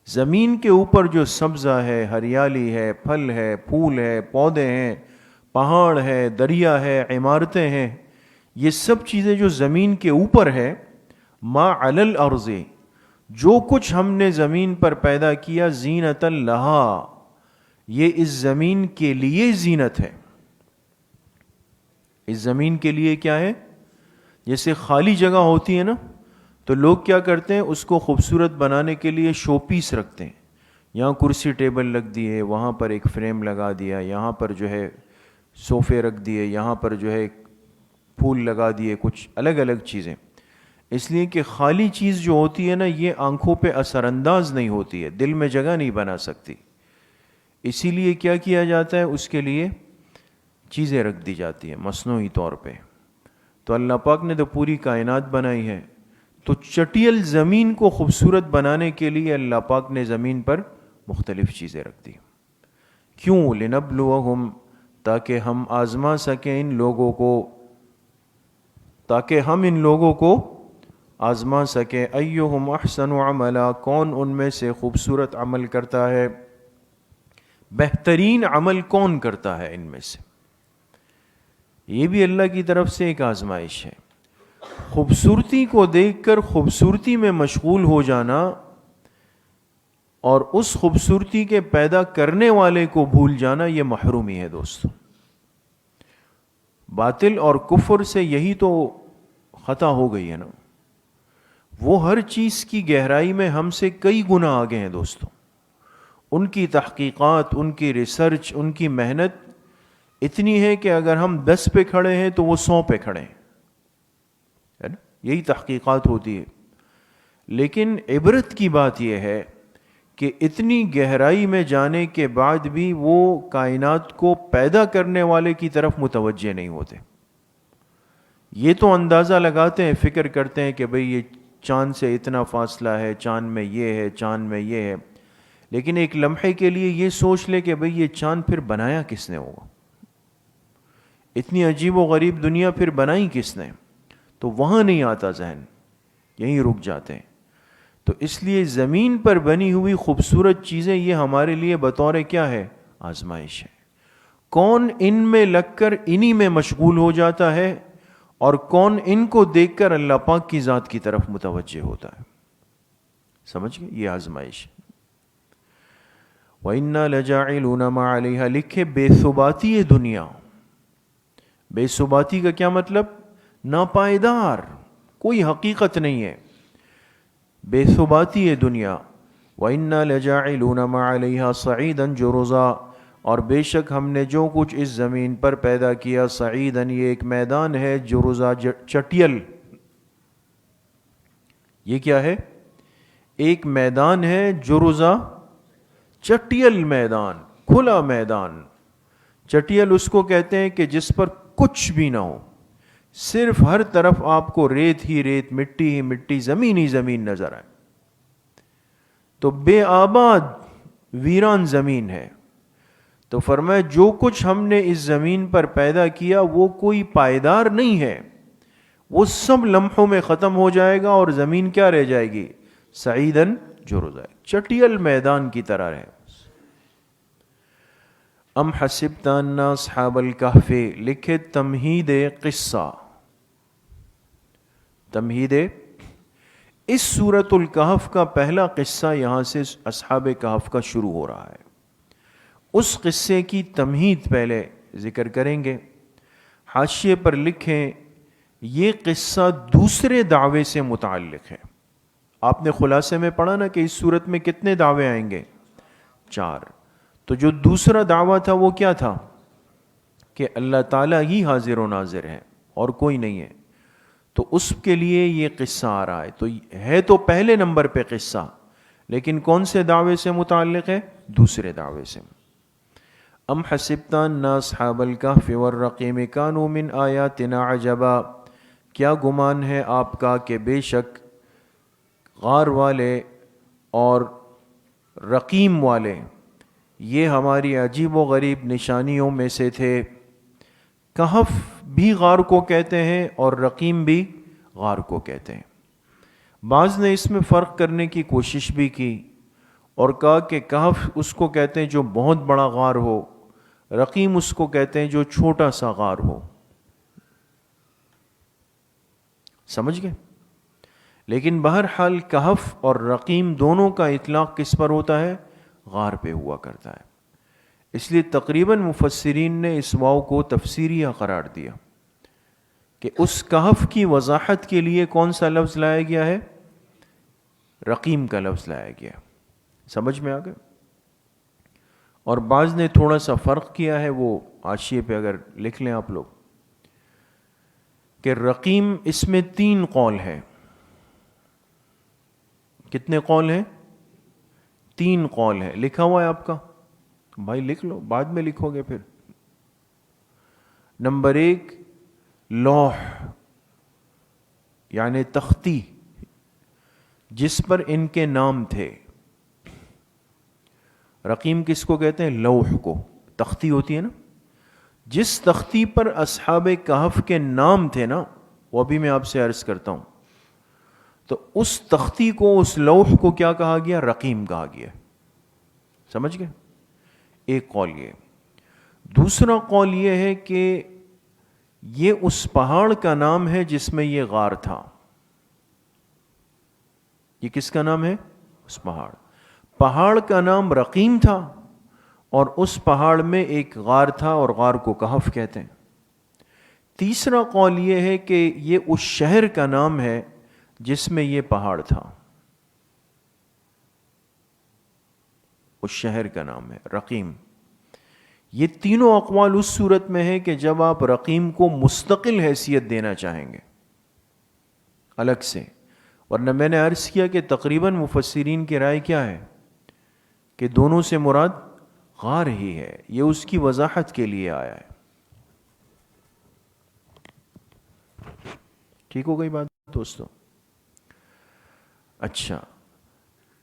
زمین کے اوپر جو سبزہ ہے، ہریالی ہے، پھل ہے، پھول ہے، پودے ہیں، پہاڑ ہے، دریا ہے، عمارتیں ہیں، یہ سب چیزیں جو زمین کے اوپر ہے، ما علی الارض، جو کچھ ہم نے زمین پر پیدا کیا، زینۃ لہا، یہ اس زمین کے لیے زینت ہے۔ اس زمین کے لیے کیا ہے؟ جیسے خالی جگہ ہوتی ہے نا، تو لوگ کیا کرتے ہیں، اس کو خوبصورت بنانے کے لیے شو پیس رکھتے ہیں، یہاں کرسی ٹیبل رکھ دیے، وہاں پر ایک فریم لگا دیا، یہاں پر جو ہے صوفے رکھ دیے، یہاں پر جو ہے پھول لگا دیے، کچھ الگ الگ چیزیں، اس لیے کہ خالی چیز جو ہوتی ہے نا، یہ آنکھوں پہ اثر انداز نہیں ہوتی ہے، دل میں جگہ نہیں بنا سکتی، اسی لیے کیا کیا جاتا ہے، اس کے لیے چیزیں رکھ دی جاتی ہیں مصنوعی طور پہ۔ تو اللہ پاک نے تو پوری کائنات بنائی ہے، تو چٹیل زمین کو خوبصورت بنانے کے لیے اللہ پاک نے زمین پر مختلف چیزیں رکھ دی۔ کیوں؟ لنبلوہم، تاکہ ہم آزما سکیں ان لوگوں کو، تاکہ ہم ان لوگوں کو آزما سکیں، ایہم احسن عملا، کون ان میں سے خوبصورت عمل کرتا ہے، بہترین عمل کون کرتا ہے ان میں سے۔ یہ بھی اللہ کی طرف سے ایک آزمائش ہے۔ خوبصورتی کو دیکھ کر خوبصورتی میں مشغول ہو جانا اور اس خوبصورتی کے پیدا کرنے والے کو بھول جانا، یہ محرومی ہے دوستو۔ باطل اور کفر سے یہی تو خطا ہو گئی ہے نا، وہ ہر چیز کی گہرائی میں ہم سے کئی گنا آگے ہیں دوستو، ان کی تحقیقات، ان کی ریسرچ، ان کی محنت اتنی ہے کہ اگر ہم 10 پہ کھڑے ہیں تو وہ 100 پہ کھڑے ہیں، ہے نا؟ یہی تحقیقات ہوتی ہے۔ لیکن عبرت کی بات یہ ہے کہ اتنی گہرائی میں جانے کے بعد بھی وہ کائنات کو پیدا کرنے والے کی طرف متوجہ نہیں ہوتے۔ یہ تو اندازہ لگاتے ہیں، فکر کرتے ہیں کہ بھئی یہ چاند سے اتنا فاصلہ ہے، چاند میں یہ ہے، چاند میں یہ ہے، لیکن ایک لمحے کے لیے یہ سوچ لے کہ بھئی یہ چاند پھر بنایا کس نے ہوگا، اتنی عجیب و غریب دنیا پھر بنائی کس نے، تو وہاں نہیں آتا ذہن، یہیں رک جاتے ہیں۔ تو اس لیے زمین پر بنی ہوئی خوبصورت چیزیں یہ ہمارے لیے بطور کیا ہے؟ آزمائش ہے۔ کون ان میں لگ کر انہی میں مشغول ہو جاتا ہے اور کون ان کو دیکھ کر اللہ پاک کی ذات کی طرف متوجہ ہوتا ہے۔ سمجھ گئے؟ یہ آزمائش ہے۔ وَإِنَّا لَجَاعِلُونَ مَا عَلَيْهَا، لکھے بے ثباتی ہے دنیا۔ بے ثباتی کا کیا مطلب؟ ناپائیدار، کوئی حقیقت نہیں ہے، بے ثباتی ہے دنیا۔ وَإِنَّا لَجَاعِلُونَ مَا عَلَيْهَا صَعِيدًا جُرُزًا، اور بے شک ہم نے جو کچھ اس زمین پر پیدا کیا، صعیداً، یہ ایک میدان ہے، جرزا، چٹیل۔ یہ کیا ہے؟ ایک میدان ہے، جرزا، چٹیل میدان، کھلا میدان۔ چٹیل اس کو کہتے ہیں کہ جس پر کچھ بھی نہ ہو، صرف ہر طرف آپ کو ریت ہی ریت، مٹی ہی مٹی، زمین ہی زمین نظر آئے، تو بے آباد ویران زمین ہے۔ تو فرمایا جو کچھ ہم نے اس زمین پر پیدا کیا وہ کوئی پائیدار نہیں ہے، وہ سب لمحوں میں ختم ہو جائے گا، اور زمین کیا رہ جائے گی؟ سعیدن جرزا، چٹیل میدان کی طرح رہے۔ ام حسبت ان اصحاب الکہف، لکھے تمہید قصہ، تمہید اس سورۃ الکہف کا پہلا قصہ یہاں سے اصحاب کہف کا شروع ہو رہا ہے۔ اس قصے کی تمہید پہلے ذکر کریں گے۔ حاشیے پر لکھیں یہ قصہ دوسرے دعوے سے متعلق ہے۔ آپ نے خلاصے میں پڑھا نا کہ اس صورت میں کتنے دعوے آئیں گے؟ 4۔ تو جو دوسرا دعویٰ تھا وہ کیا تھا؟ کہ اللہ تعالیٰ ہی حاضر و ناظر ہے اور کوئی نہیں ہے، تو اس کے لیے یہ قصہ آ رہا ہے۔ تو ہے تو پہلے نمبر پہ قصہ، لیکن کون سے دعوے سے متعلق ہے؟ دوسرے دعوے سے۔ ام حسبت ان اصحاب الکہف والرقیم کانوا من آیاتنا عجبا، کیا گمان ہے آپ کا کہ بے شک غار والے اور رقیم والے یہ ہماری عجیب و غریب نشانیوں میں سے تھے. کہف بھی غار کو کہتے ہیں اور رقیم بھی غار کو کہتے ہیں. بعض نے اس میں فرق کرنے کی کوشش بھی کی اور کہا کہ کہف اس کو کہتے ہیں جو بہت بڑا غار ہو، رقیم اس کو کہتے ہیں جو چھوٹا سا غار ہو. سمجھ گئے؟ لیکن بہرحال کہف اور رقیم دونوں کا اطلاق کس پر ہوتا ہے؟ غار پہ ہوا کرتا ہے. اس لیے تقریباً مفسرین نے اس واو کو تفسیریہ قرار دیا کہ اس کہف کی وضاحت کے لیے کون سا لفظ لایا گیا ہے؟ رقیم کا لفظ لایا گیا. سمجھ میں آ گیا؟ اور بعض نے تھوڑا سا فرق کیا ہے، وہ حاشیے پہ اگر لکھ لیں آپ لوگ، کہ رقیم اس میں 3 قول ہے. کتنے قول ہیں؟ 3 قول ہے. لکھا ہوا ہے آپ کا؟ بھائی لکھ لو، بعد میں لکھو گے پھر. نمبر 1 لوح یعنی تختی جس پر ان کے نام تھے. رقیم کس کو کہتے ہیں؟ لوح کو. تختی ہوتی ہے نا، جس تختی پر اصحاب کہف کے نام تھے نا، وہ ابھی میں آپ سے عرض کرتا ہوں، تو اس تختی کو، اس لوح کو کیا کہا گیا؟ رقیم کہا گیا. سمجھ گئے؟ ایک قول یہ. دوسرا قول یہ ہے کہ یہ اس پہاڑ کا نام ہے جس میں یہ غار تھا. یہ کس کا نام ہے؟ اس پہاڑ کا نام رقیم تھا اور اس پہاڑ میں ایک غار تھا اور غار کو کہف کہتے ہیں. تیسرا قول یہ ہے کہ یہ اس شہر کا نام ہے جس میں یہ پہاڑ تھا. اس شہر کا نام ہے رقیم. یہ تینوں اقوال اس صورت میں ہے کہ جب آپ رقیم کو مستقل حیثیت دینا چاہیں گے الگ سے. ورنہ میں نے عرض کیا کہ تقریباً مفسرین کی رائے کیا ہے کہ دونوں سے مراد غار ہی ہے. یہ اس کی وضاحت کے لیے آیا ہے. ٹھیک ہو گئی بات دوستو؟ اچھا،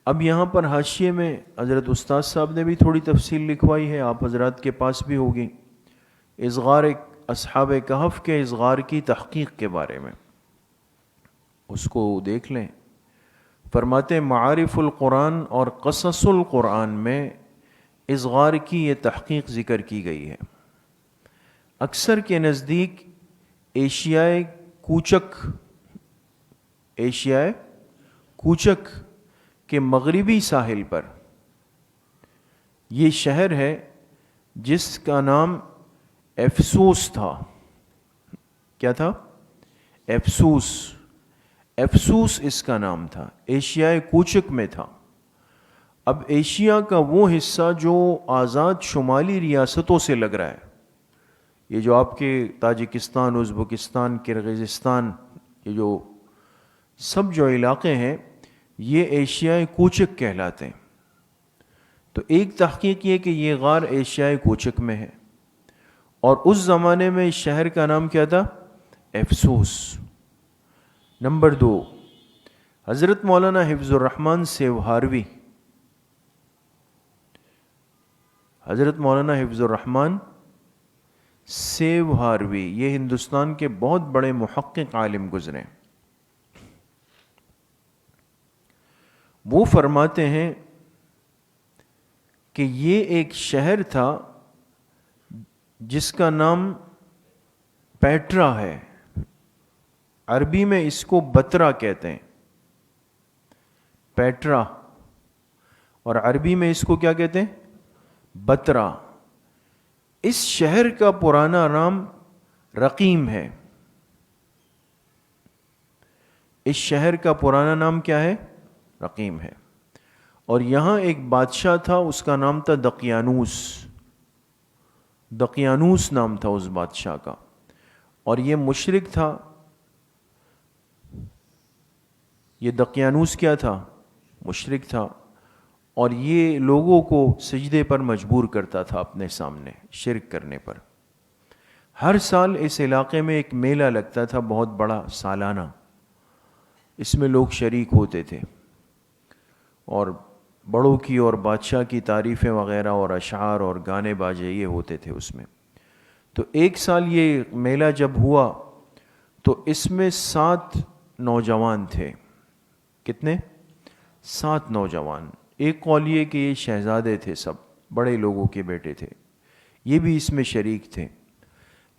اب یہاں پر حاشیے میں حضرت استاد صاحب نے بھی تھوڑی تفصیل لکھوائی ہے، آپ حضرات کے پاس بھی ہوگی، اصغار اصحاب کہف کے اصغار کی تحقیق کے بارے میں. اس کو دیکھ لیں. فرماتے معارف القرآن اور قصص القرآن میں اصغار کی یہ تحقیق ذکر کی گئی ہے. اکثر کے نزدیک ایشیائے کوچک کے مغربی ساحل پر یہ شہر ہے جس کا نام افسوس تھا. کیا تھا؟ افسوس اس کا نام تھا. ایشیائے کوچک میں تھا. اب ایشیا کا وہ حصہ جو آزاد شمالی ریاستوں سے لگ رہا ہے، یہ جو آپ کے تاجکستان، ازبکستان، کرغزستان، یہ جو سب جو علاقے ہیں، یہ ایشیائے کوچک کہلاتے ہیں. تو ایک تحقیق یہ کہ یہ غار ایشیائے کوچک میں ہے اور اس زمانے میں اس شہر کا نام کیا تھا؟ افسوس. نمبر 2 حضرت مولانا حفظ الرحمن سیوہاروی. حضرت مولانا حفظ الرحمن سیوہاروی یہ ہندوستان کے بہت بڑے محقق عالم گزرے. وہ فرماتے ہیں کہ یہ ایک شہر تھا جس کا نام پیٹرا ہے. عربی میں اس کو بترا کہتے ہیں. پیٹرا، اور عربی میں اس کو کیا کہتے ہیں؟ بترا. اس شہر کا پرانا نام رقیم ہے. اس شہر کا پرانا نام کیا ہے؟ رقیم ہے. اور یہاں ایک بادشاہ تھا، اس کا نام تھا دقیانوس. دقیانوس نام تھا اس بادشاہ کا، اور یہ مشرک تھا. یہ دقیانوس کیا تھا؟ مشرک تھا، اور یہ لوگوں کو سجدے پر مجبور کرتا تھا اپنے سامنے شرک کرنے پر. ہر سال اس علاقے میں ایک میلہ لگتا تھا بہت بڑا سالانہ، اس میں لوگ شریک ہوتے تھے اور بڑوں کی اور بادشاہ کی تعریفیں وغیرہ اور اشعار اور گانے باجے یہ ہوتے تھے اس میں۔ تو ایک سال یہ میلہ جب ہوا تو اس میں 7 نوجوان تھے۔ کتنے؟ 7 نوجوان۔ ایک قول یہ کہ یہ شہزادے تھے، سب بڑے لوگوں کے بیٹے تھے، یہ بھی اس میں شریک تھے،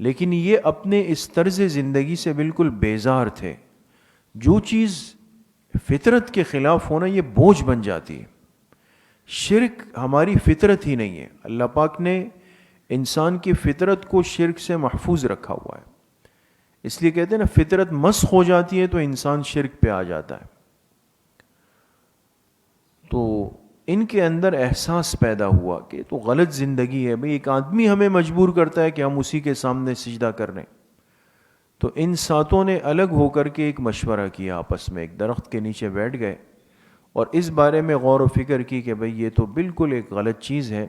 لیکن یہ اپنے اس طرز زندگی سے بالکل بیزار تھے۔ جو چیز فطرت کے خلاف ہونا یہ بوجھ بن جاتی ہے۔ شرک ہماری فطرت ہی نہیں ہے، اللہ پاک نے انسان کی فطرت کو شرک سے محفوظ رکھا ہوا ہے، اس لیے کہتے ہیں نا فطرت مسخ ہو جاتی ہے تو انسان شرک پہ آ جاتا ہے۔ تو ان کے اندر احساس پیدا ہوا کہ تو غلط زندگی ہے بھئی، ایک آدمی ہمیں مجبور کرتا ہے کہ ہم اسی کے سامنے سجدہ کر لیں۔ تو ان 7 نے الگ ہو کر کے ایک مشورہ کیا، آپس میں ایک درخت کے نیچے بیٹھ گئے اور اس بارے میں غور و فکر کی کہ بھئی یہ تو بالکل ایک غلط چیز ہے،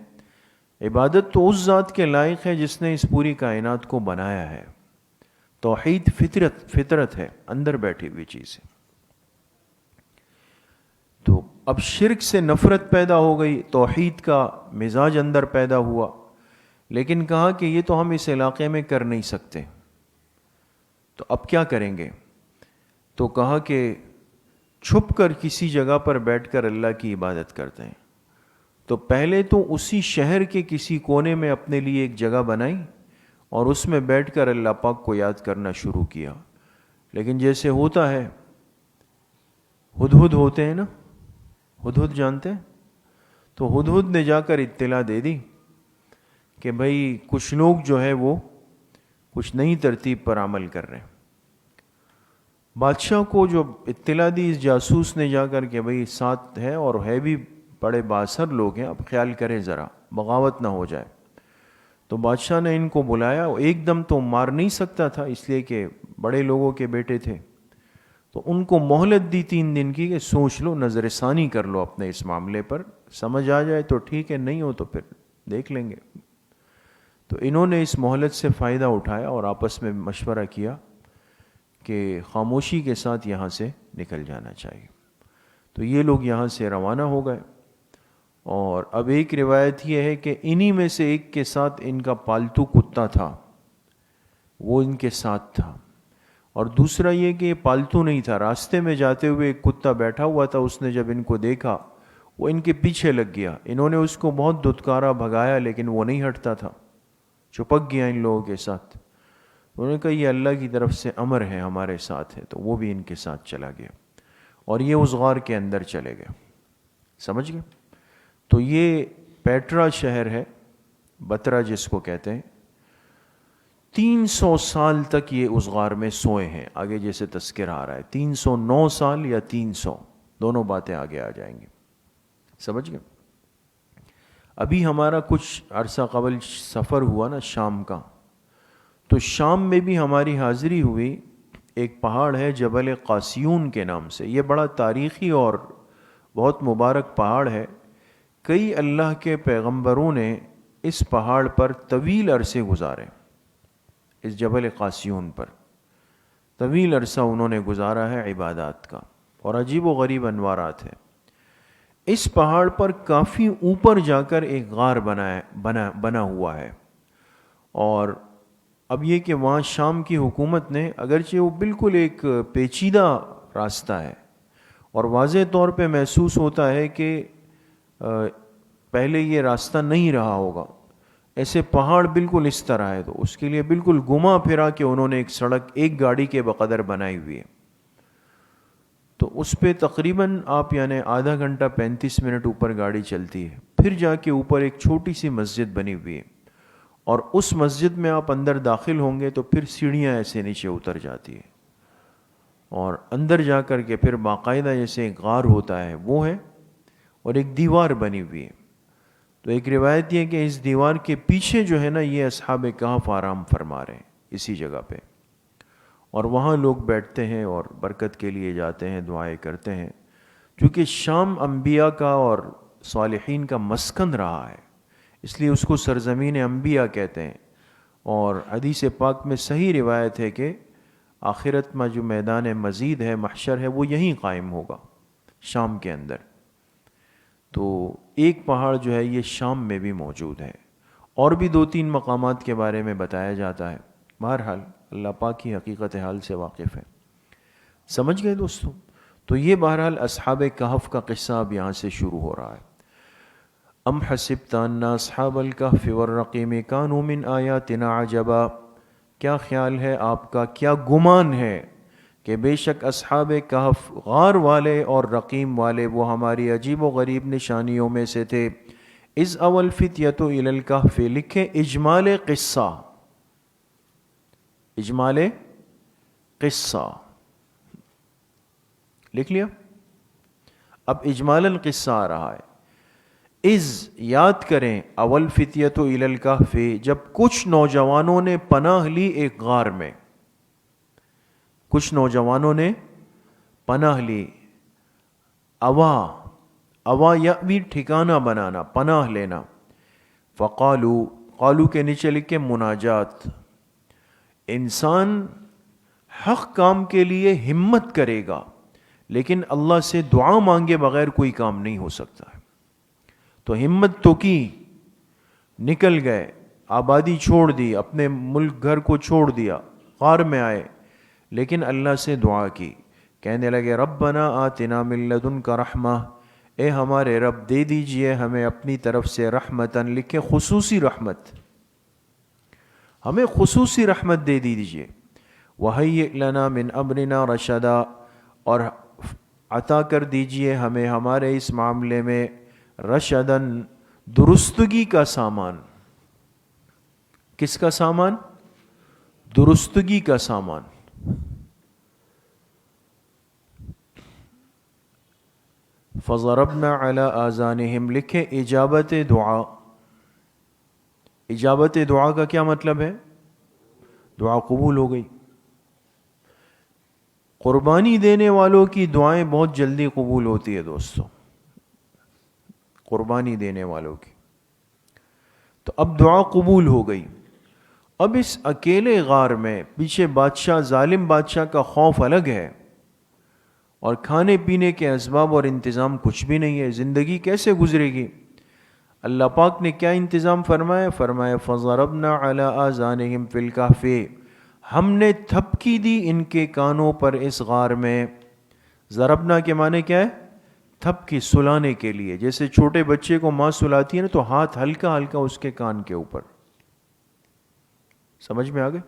عبادت تو اس ذات کے لائق ہے جس نے اس پوری کائنات کو بنایا ہے۔ توحید فطرت ہے، اندر بیٹھی ہوئی چیز ہے۔ تو اب شرک سے نفرت پیدا ہو گئی، توحید کا مزاج اندر پیدا ہوا، لیکن کہا کہ یہ تو ہم اس علاقے میں کر نہیں سکتے، تو اب کیا کریں گے؟ تو کہا کہ چھپ کر کسی جگہ پر بیٹھ کر اللہ کی عبادت کرتے ہیں۔ تو پہلے تو اسی شہر کے کسی کونے میں اپنے لیے ایک جگہ بنائی اور اس میں بیٹھ کر اللہ پاک کو یاد کرنا شروع کیا۔ لیکن جیسے ہوتا ہے، ہدہد ہوتے ہیں نا، ہدہد جانتے ہیں؟ تو ہدہد نے جا کر اطلاع دے دی کہ بھئی کچھ لوگ جو ہے وہ کچھ نئی ترتیب پر عمل کر رہے ہیں۔ بادشاہ کو جو اطلاع دی اس جاسوس نے جا کر کہ بھئی 7 ہے اور ہے بھی بڑے بااثر لوگ ہیں، اب خیال کریں ذرا بغاوت نہ ہو جائے۔ تو بادشاہ نے ان کو بلایا، ایک دم تو مار نہیں سکتا تھا اس لیے کہ بڑے لوگوں کے بیٹے تھے، تو ان کو مہلت دی 3 دن کی کہ سوچ لو، نظر ثانی کر لو اپنے اس معاملے پر، سمجھ آ جائے تو ٹھیک ہے، نہیں ہو تو پھر دیکھ لیں گے۔ تو انہوں نے اس مہلت سے فائدہ اٹھایا اور آپس میں مشورہ کیا کہ خاموشی کے ساتھ یہاں سے نکل جانا چاہیے۔ تو یہ لوگ یہاں سے روانہ ہو گئے، اور اب ایک روایت یہ ہے کہ انہی میں سے ایک کے ساتھ ان کا پالتو کتا تھا، وہ ان کے ساتھ تھا، اور دوسرا یہ کہ یہ پالتو نہیں تھا، راستے میں جاتے ہوئے ایک کتا بیٹھا ہوا تھا، اس نے جب ان کو دیکھا وہ ان کے پیچھے لگ گیا، انہوں نے اس کو بہت دھتکارا، بھگایا، لیکن وہ نہیں ہٹتا تھا، چپک گیا ان لوگوں کے ساتھ۔ انہوں نے کہا یہ اللہ کی طرف سے امر ہے، ہمارے ساتھ ہے، تو وہ بھی ان کے ساتھ چلا گیا اور یہ اس غار کے اندر چلے گئے۔ سمجھ گئے؟ تو یہ پیٹرا شہر ہے، بترا جس کو کہتے ہیں، 300 سال تک یہ اس غار میں سوئے ہیں۔ آگے جیسے تذکرہ آ رہا ہے 309 سال یا 300، دونوں باتیں آگے آ جائیں گی۔ سمجھ گئے؟ ابھی ہمارا کچھ عرصہ قبل سفر ہوا نا شام کا، تو شام میں بھی ہماری حاضری ہوئی۔ ایک پہاڑ ہے جبل قاسیون کے نام سے، یہ بڑا تاریخی اور بہت مبارک پہاڑ ہے۔ کئی اللہ کے پیغمبروں نے اس پہاڑ پر طویل عرصے گزارے، اس جبل قاسیون پر طویل عرصہ انہوں نے گزارا ہے عبادات کا، اور عجیب و غریب انوارات ہیں۔ اس پہاڑ پر کافی اوپر جا کر ایک غار بنا ہوا ہے، اور اب یہ کہ وہاں شام کی حکومت نے، اگرچہ وہ بالکل ایک پیچیدہ راستہ ہے اور واضح طور پہ محسوس ہوتا ہے کہ پہلے یہ راستہ نہیں رہا ہوگا، ایسے پہاڑ بالکل اس طرح ہے، تو اس کے لیے بالکل گھما پھرا کے انہوں نے ایک سڑک ایک گاڑی کے بقدر بنائی ہوئی ہے۔ تو اس پہ تقریباً آپ یعنی آدھا گھنٹہ 35 منٹ اوپر گاڑی چلتی ہے، پھر جا کے اوپر ایک چھوٹی سی مسجد بنی ہوئی ہے، اور اس مسجد میں آپ اندر داخل ہوں گے تو پھر سیڑھیاں ایسے نیچے اتر جاتی ہے، اور اندر جا کر کے پھر باقاعدہ جیسے ایک غار ہوتا ہے وہ ہے، اور ایک دیوار بنی ہوئی ہے۔ تو ایک روایت یہ کہ اس دیوار کے پیچھے جو ہے نا یہ اصحاب کہف آرام فرما رہے ہیں اسی جگہ پہ، اور وہاں لوگ بیٹھتے ہیں اور برکت کے لیے جاتے ہیں، دعائیں کرتے ہیں، کیونکہ شام انبیاء کا اور صالحین کا مسکن رہا ہے، اس لیے اس کو سرزمین انبیاء کہتے ہیں، اور حدیث پاک میں صحیح روایت ہے کہ آخرت میں جو میدان مزید ہے، محشر ہے، وہ یہیں قائم ہوگا، شام کے اندر۔ تو ایک پہاڑ جو ہے یہ شام میں بھی موجود ہے، اور بھی 2-3 مقامات کے بارے میں بتایا جاتا ہے۔ بہرحال اللہ پاک ہی حقیقت حال سے واقف ہے۔ سمجھ گئے دوستو؟ تو یہ بہرحال اصحاب کہف کا قصہ اب یہاں سے شروع ہو رہا ہے۔ ام حسبت ان اصحاب الکہف والرقیم کانوا من آیاتنا عجبا، کیا خیال ہے آپ کا، کیا گمان ہے کہ بے شک اصحاب کہف، غار والے اور رقیم والے، وہ ہماری عجیب و غریب نشانیوں میں سے تھے۔ اذ اول فتیۃ الی الکہف، لکھیں اجمال قصہ، اجمال قصہ لکھ لیا؟ اب اجمال القصہ آ رہا ہے۔ اذ، یاد کریں، اول فتیۃ الی الکہف، جب کچھ نوجوانوں نے پناہ لی ایک غار میں، کچھ نوجوانوں نے پناہ لی۔ اوا یا بھی ٹھکانہ بنانا، پناہ لینا۔ قالو کے نیچے لکھے مناجات۔ انسان حق کام کے لیے ہمت کرے گا، لیکن اللہ سے دعا مانگے بغیر کوئی کام نہیں ہو سکتا ہے۔ تو ہمت تو کی، نکل گئے، آبادی چھوڑ دی، اپنے ملک گھر کو چھوڑ دیا، غار میں آئے، لیکن اللہ سے دعا کی، کہنے لگے ربنا آتنا من لدنک رحمہ، اے ہمارے رب دے دیجئے ہمیں اپنی طرف سے رحمتاً، لکھے خصوصی رحمت، ہمیں خصوصی رحمت دے دیجئے۔ وہیئ لنا من امرنا رشدا، اور عطا کر دیجئے ہمیں ہمارے اس معاملے میں رشدن، درستگی کا سامان۔ کس کا سامان؟ درستگی کا سامان۔ فضربنا علی آذانہم، لکھے اجابت دعا۔ اجابت دعا کا کیا مطلب ہے؟ دعا قبول ہو گئی۔ قربانی دینے والوں کی دعائیں بہت جلدی قبول ہوتی ہے دوستو، قربانی دینے والوں کی۔ تو اب دعا قبول ہو گئی۔ اب اس اکیلے غار میں پیچھے بادشاہ، ظالم بادشاہ کا خوف الگ ہے، اور کھانے پینے کے اسباب اور انتظام کچھ بھی نہیں ہے، زندگی کیسے گزرے گی؟ اللہ پاک نے کیا انتظام فرمایا؟ فرمایا فضربنا علی آذانہم فی الکہف، ہم نے تھپکی دی ان کے کانوں پر اس غار میں۔ ضربنا کے معنی کیا ہے؟ تھپکی، سلانے کے لیے، جیسے چھوٹے بچے کو ماں سلاتی ہے نا، تو ہاتھ ہلکا ہلکا اس کے کان کے اوپر، سمجھ میں آ گئے؟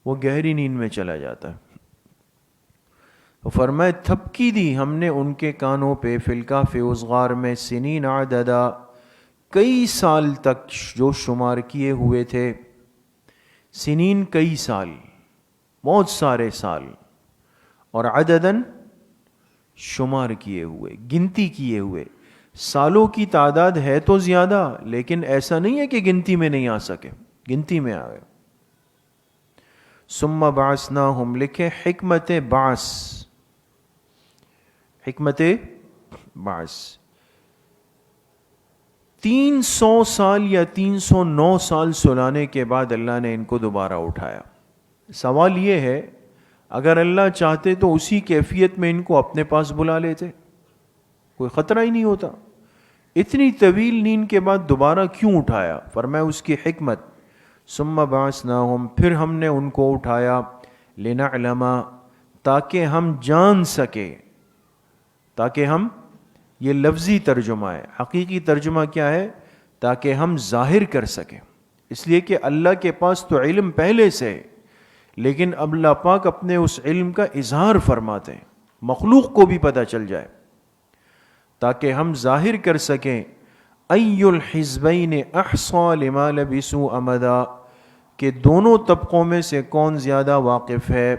وہ گہری نیند میں چلا جاتا ہے۔ فرمائے تھپکی دی ہم نے ان کے کانوں پہ، فی الکہف، اس غار میں، سنین عددا، کئی سال تک جو شمار کیے ہوئے تھے۔ سنین کئی سال، بہت سارے سال، اور عددن شمار کیے ہوئے، گنتی کیے ہوئے۔ سالوں کی تعداد ہے تو زیادہ، لیکن ایسا نہیں ہے کہ گنتی میں نہیں آ سکے، گنتی میں آ گئے۔ ثم بعثناہم، لکھے حکمت بعث، حکمت بعث، 300 سال یا 309 سال سلانے کے بعد اللہ نے ان کو دوبارہ اٹھایا۔ سوال یہ ہے، اگر اللہ چاہتے تو اسی کیفیت میں ان کو اپنے پاس بلا لیتے، کوئی خطرہ ہی نہیں ہوتا۔ اتنی طویل نیند کے بعد دوبارہ کیوں اٹھایا؟ فرمایا اس کی حکمت۔ ثم بعثناہم، پھر ہم نے ان کو اٹھایا، لنعلم، تاکہ ہم جان سکیں، تاکہ ہم، یہ لفظی ترجمہ ہے، حقیقی ترجمہ کیا ہے؟ تاکہ ہم ظاہر کر سکیں، اس لیے کہ اللہ کے پاس تو علم پہلے سے ہے، لیکن اب اللہ پاک اپنے اس علم کا اظہار فرماتے ہیں، مخلوق کو بھی پتہ چل جائے، تاکہ ہم ظاہر کر سکیں ای الحزبین احصی لما لبثوا امدا، کہ دونوں طبقوں میں سے کون زیادہ واقف ہے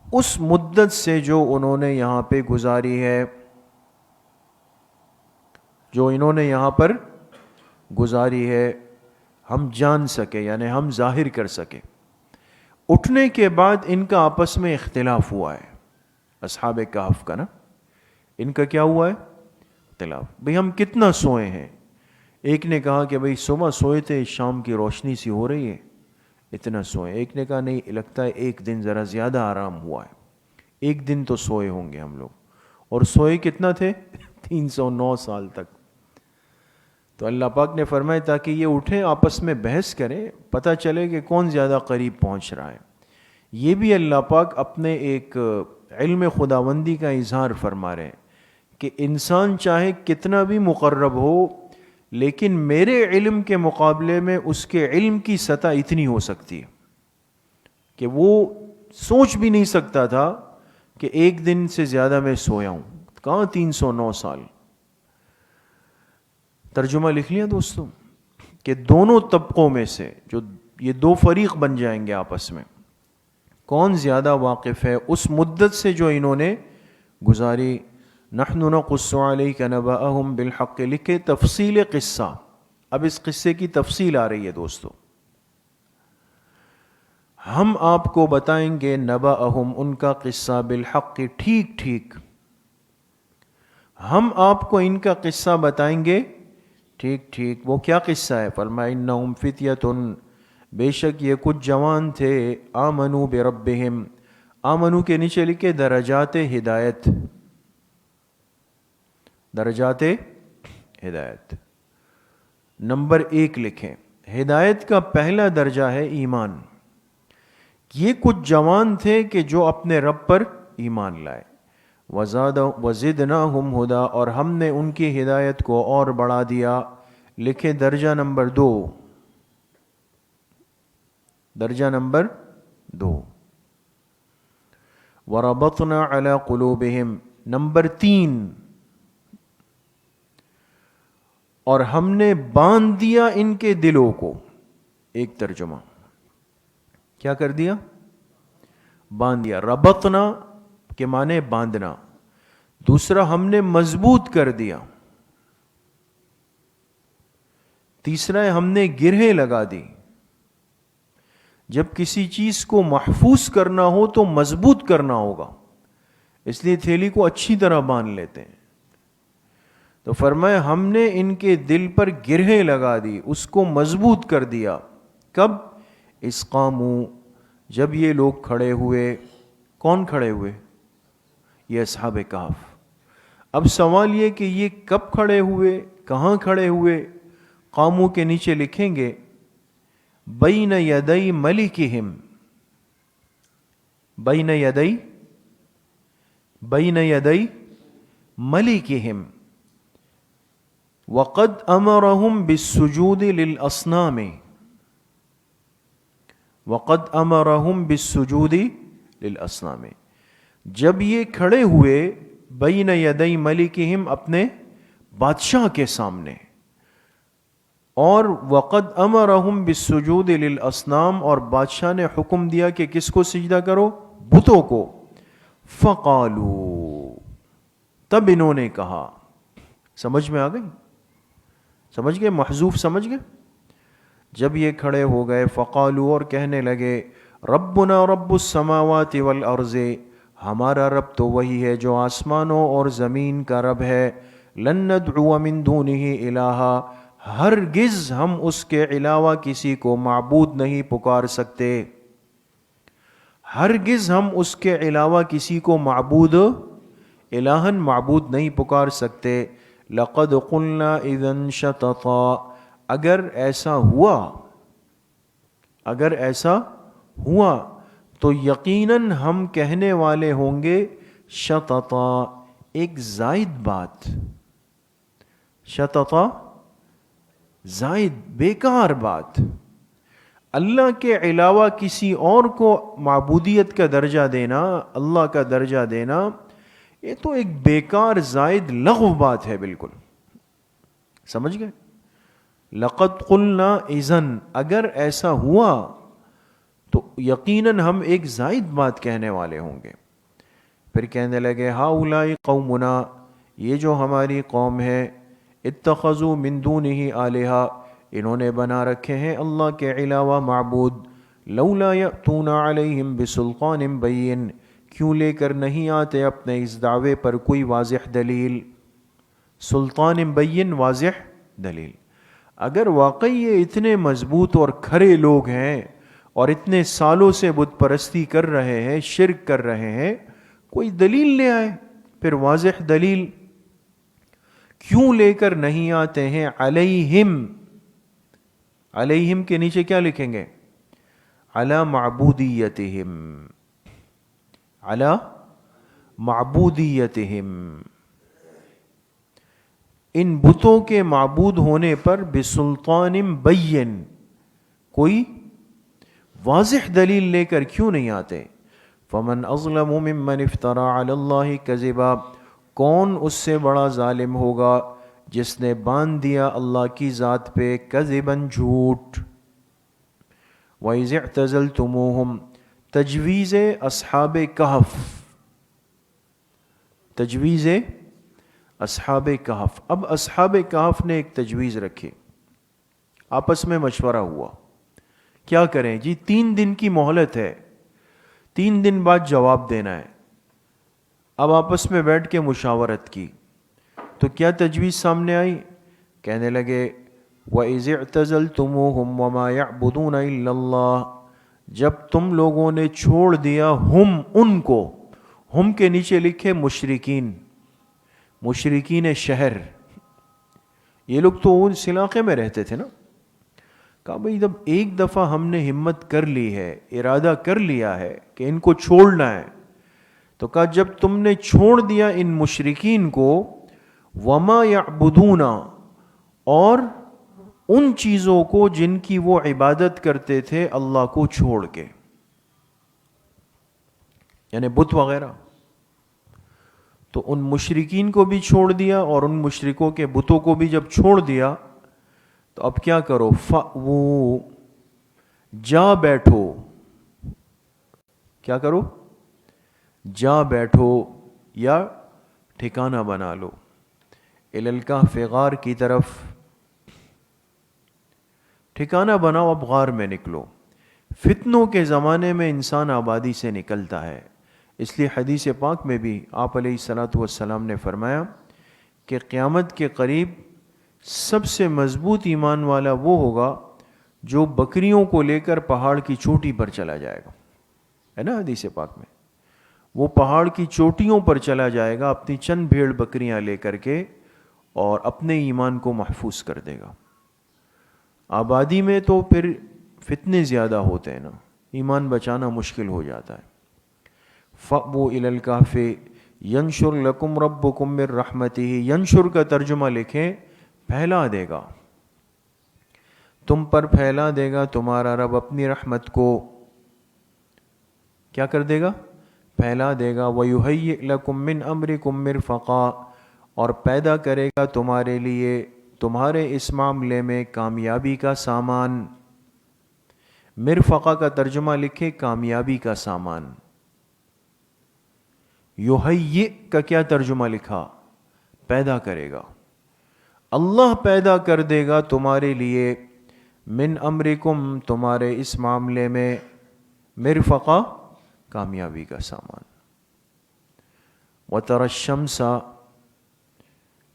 اس مدت سے جو انہوں نے یہاں پہ گزاری ہے، جو انہوں نے یہاں پر گزاری ہے، ہم جان سکے، یعنی ہم ظاہر کر سکے۔ اٹھنے کے بعد ان کا آپس میں اختلاف ہوا ہے، اصحاب کہف کا نا، ان کا کیا ہوا ہے؟ اختلاف، بھئی ہم کتنا سوئے ہیں؟ ایک نے کہا کہ بھئی صبح سوئے تھے، شام کی روشنی سی ہو رہی ہے۔ اتنا سوئے. ایک نے کہا نہیں لگتا ہے ایک دن ذرا زیادہ آرام ہوا ہے, ایک دن تو سوئے ہوں گے ہم لوگ. اور سوئے کتنا تھے؟ 309 سال تک. تو اللہ پاک نے فرمایا تاکہ یہ اٹھیں آپس میں بحث کریں, پتہ چلے کہ کون زیادہ قریب پہنچ رہا ہے. یہ بھی اللہ پاک اپنے ایک علم خداوندی کا اظہار فرما رہے ہیں کہ انسان چاہے کتنا بھی مقرب ہو, لیکن میرے علم کے مقابلے میں اس کے علم کی سطح اتنی ہو سکتی ہے کہ وہ سوچ بھی نہیں سکتا تھا کہ ایک دن سے زیادہ میں سویا ہوں. کہاں 309 سال. ترجمہ لکھ لیا دوستوں کہ دونوں طبقوں میں سے جو یہ دو فریق بن جائیں گے آپس میں, کون زیادہ واقف ہے اس مدت سے جو انہوں نے گزاری. نحن نقص علیک نبأہم بالحق لکھے تفصیل قصہ. اب اس قصے کی تفصیل آ رہی ہے دوستو. ہم آپ کو بتائیں گے نبأہم ان کا قصہ بالحق ٹھیک ٹھیک. ہم آپ کو ان کا قصہ بتائیں گے ٹھیک ٹھیک. وہ کیا قصہ ہے؟ فرمایا انہم فتیۃ, بے شک یہ کچھ جوان تھے, آمنوا بربہم, آمنو کے نیچے لکھے درجات ہدایت, درجات ہدایت. نمبر 1 لکھیں. ہدایت کا پہلا درجہ ہے ایمان. یہ کچھ جوان تھے کہ جو اپنے رب پر ایمان لائے. وزدناہم ہدی, اور ہم نے ان کی ہدایت کو اور بڑھا دیا. لکھیں درجہ نمبر 2, درجہ نمبر 2. وربطنا علی قلوبہم, نمبر 3, اور ہم نے باندھ دیا ان کے دلوں کو. ایک ترجمہ کیا کر دیا؟ باندھ دیا. ربطنا کے معنی باندھنا. دوسرا ہم نے مضبوط کر دیا. تیسرا ہے ہم نے گرہیں لگا دی. جب کسی چیز کو محفوظ کرنا ہو تو مضبوط کرنا ہوگا, اس لیے تھیلی کو اچھی طرح باندھ لیتے ہیں. تو فرمایا ہم نے ان کے دل پر گرہیں لگا دی, اس کو مضبوط کر دیا. کب؟ اس قاموا, جب یہ لوگ کھڑے ہوئے. کون کھڑے ہوئے؟ یہ اصحاب کہف. اب سوال یہ کہ یہ کب کھڑے ہوئے, کہاں کھڑے ہوئے؟ قاموا کے نیچے لکھیں گے بین یدی ملکہم, بین یدی ملکہم, وقد امرہم بالسجود للاصنام, وقد امرہم بالسجود للاصنام. جب یہ کھڑے ہوئے بین یدی ملکہم, اپنے بادشاہ کے سامنے, اور وقد امرہم بالسجود للاصنام, اور بادشاہ نے حکم دیا کہ کس کو سجدہ کرو؟ بتوں کو. فقالوا, تب انہوں نے کہا. سمجھ میں آ گئی؟ سمجھ گئے؟ محذوف سمجھ گئے؟ جب یہ کھڑے ہو گئے فقالوا, اور کہنے لگے ربنا رب السماوات والارض, ہمارا رب تو وہی ہے جو آسمانوں اور زمین کا رب ہے. لن ندعو من دونہ الہا, ہرگز ہم اس کے علاوہ کسی کو معبود نہیں پکار سکتے. ہرگز ہم اس کے علاوہ کسی کو معبود, الہن معبود نہیں پکار سکتے. لقد قلنا اذا شططا, اگر ایسا ہوا, اگر ایسا ہوا تو یقیناً ہم کہنے والے ہوں گے شططا, ایک زائد بات. شططا زائد, بیکار بات. اللہ کے علاوہ کسی اور کو معبودیت کا درجہ دینا, اللہ کا درجہ دینا, یہ تو ایک بیکار زائد لغو بات ہے بالکل. سمجھ گئے؟ لقد قلنا اذن, اگر ایسا ہوا تو یقیناً ہم ایک زائد بات کہنے والے ہوں گے. پھر کہنے لگے ہؤلاء قومنا, یہ جو ہماری قوم ہے, اتخذوا من دونہ آلہہ, انہوں نے بنا رکھے ہیں اللہ کے علاوہ معبود. لولا یأتون علیہم بسلطان بین, کیوں لے کر نہیں آتے اپنے اس دعوے پر کوئی واضح دلیل. سلطان بین, واضح دلیل. اگر واقعی یہ اتنے مضبوط اور کھرے لوگ ہیں اور اتنے سالوں سے بت پرستی کر رہے ہیں، شرک کر رہے ہیں، کوئی دلیل لے آئے، پھر واضح دلیل کیوں لے کر نہیں آتے ہیں؟ علیہم، علیہم کے نیچے کیا لکھیں گے؟ علی معبودیتہم، علی معبودیتہم، ان بتوں کے معبود ہونے پر بسلطان بین، کوئی واضح دلیل لے کر کیوں نہیں آتے؟ فمن اظلم ممن افترى علی اللہ کذبا، کون اس سے بڑا ظالم ہوگا جس نے باندھ دیا اللہ کی ذات پہ کذباً جھوٹ۔ وَإِذِ اعْتَزَلْتُمُوهُمْ، تجویز اصحاب کہف، تجویز اصحاب کہف۔ اب اصحاب کہف نے ایک تجویز رکھی، آپس میں مشورہ ہوا کیا کریں جی، 3 دن کی مہلت ہے، 3 دن بعد جواب دینا ہے۔ اب آپس میں بیٹھ کے مشاورت کی تو کیا تجویز سامنے آئی؟ کہنے لگے وَإِذِ اعْتَزَلْتُمُوهُمْ وَمَا يَعْبُدُونَ إِلَّا اللَّهَ، جب تم لوگوں نے چھوڑ دیا ہم ان کو، ہم کے نیچے لکھے مشرکین، مشرکین شہر، یہ لوگ تو اس علاقے میں رہتے تھے نا۔ کہا بھئی جب ایک دفعہ ہم نے ہمت کر لی ہے، ارادہ کر لیا ہے کہ ان کو چھوڑنا ہے، تو کہا جب تم نے چھوڑ دیا ان مشرکین کو، وما یعبدون، اور ان چیزوں کو جن کی وہ عبادت کرتے تھے اللہ کو چھوڑ کے، یعنی بت وغیرہ، تو ان مشرکین کو بھی چھوڑ دیا اور ان مشرکوں کے بتوں کو بھی جب چھوڑ دیا تو اب کیا کرو؟ فَأْوُوا، جا بیٹھو، کیا کرو؟ جا بیٹھو یا ٹھکانہ بنا لو، اِلَى الْكَهْفِ، غار کی طرف ٹھکانہ بناؤ، اب غار میں نکلو۔ فتنوں کے زمانے میں انسان آبادی سے نکلتا ہے، اس لیے حدیث پاک میں بھی آپ علیہ الصلاۃ والسلام نے فرمایا کہ قیامت کے قریب سب سے مضبوط ایمان والا وہ ہوگا جو بکریوں کو لے کر پہاڑ کی چوٹی پر چلا جائے گا، ہے نا حدیث پاک میں، وہ پہاڑ کی چوٹیوں پر چلا جائے گا اپنی چند بھیڑ بکریاں لے کر کے، اور اپنے ایمان کو محفوظ کر دے گا۔ آبادی میں تو پھر فتنے زیادہ ہوتے ہیں نا، ایمان بچانا مشکل ہو جاتا ہے۔ فَأْوُوا إِلَى الْكَهْفِ يَنشُرْ لَكُمْ رَبُّكُمْ مِنْ رَحْمَتِهِ، ینشر کا ترجمہ لکھیں پھیلا دے گا، تم پر پھیلا دے گا تمہارا رب اپنی رحمت کو، کیا کر دے گا؟ پھیلا دے گا۔ وَيُهَيِّئْ لَكُم مِّنْ أَمْرِكُم مِّرْفَقًا، اور پیدا کرے گا تمہارے لیے تمہارے اس معاملے میں کامیابی کا سامان۔ مرفقہ کا ترجمہ لکھے کامیابی کا سامان۔ یُہَیِّئ کا کیا ترجمہ لکھا؟ پیدا کرے گا، اللہ پیدا کر دے گا تمہارے لیے، من امرکم، تمہارے اس معاملے میں، مرفقہ، کامیابی کا سامان۔ وَتَرَى الشَّمْسَ،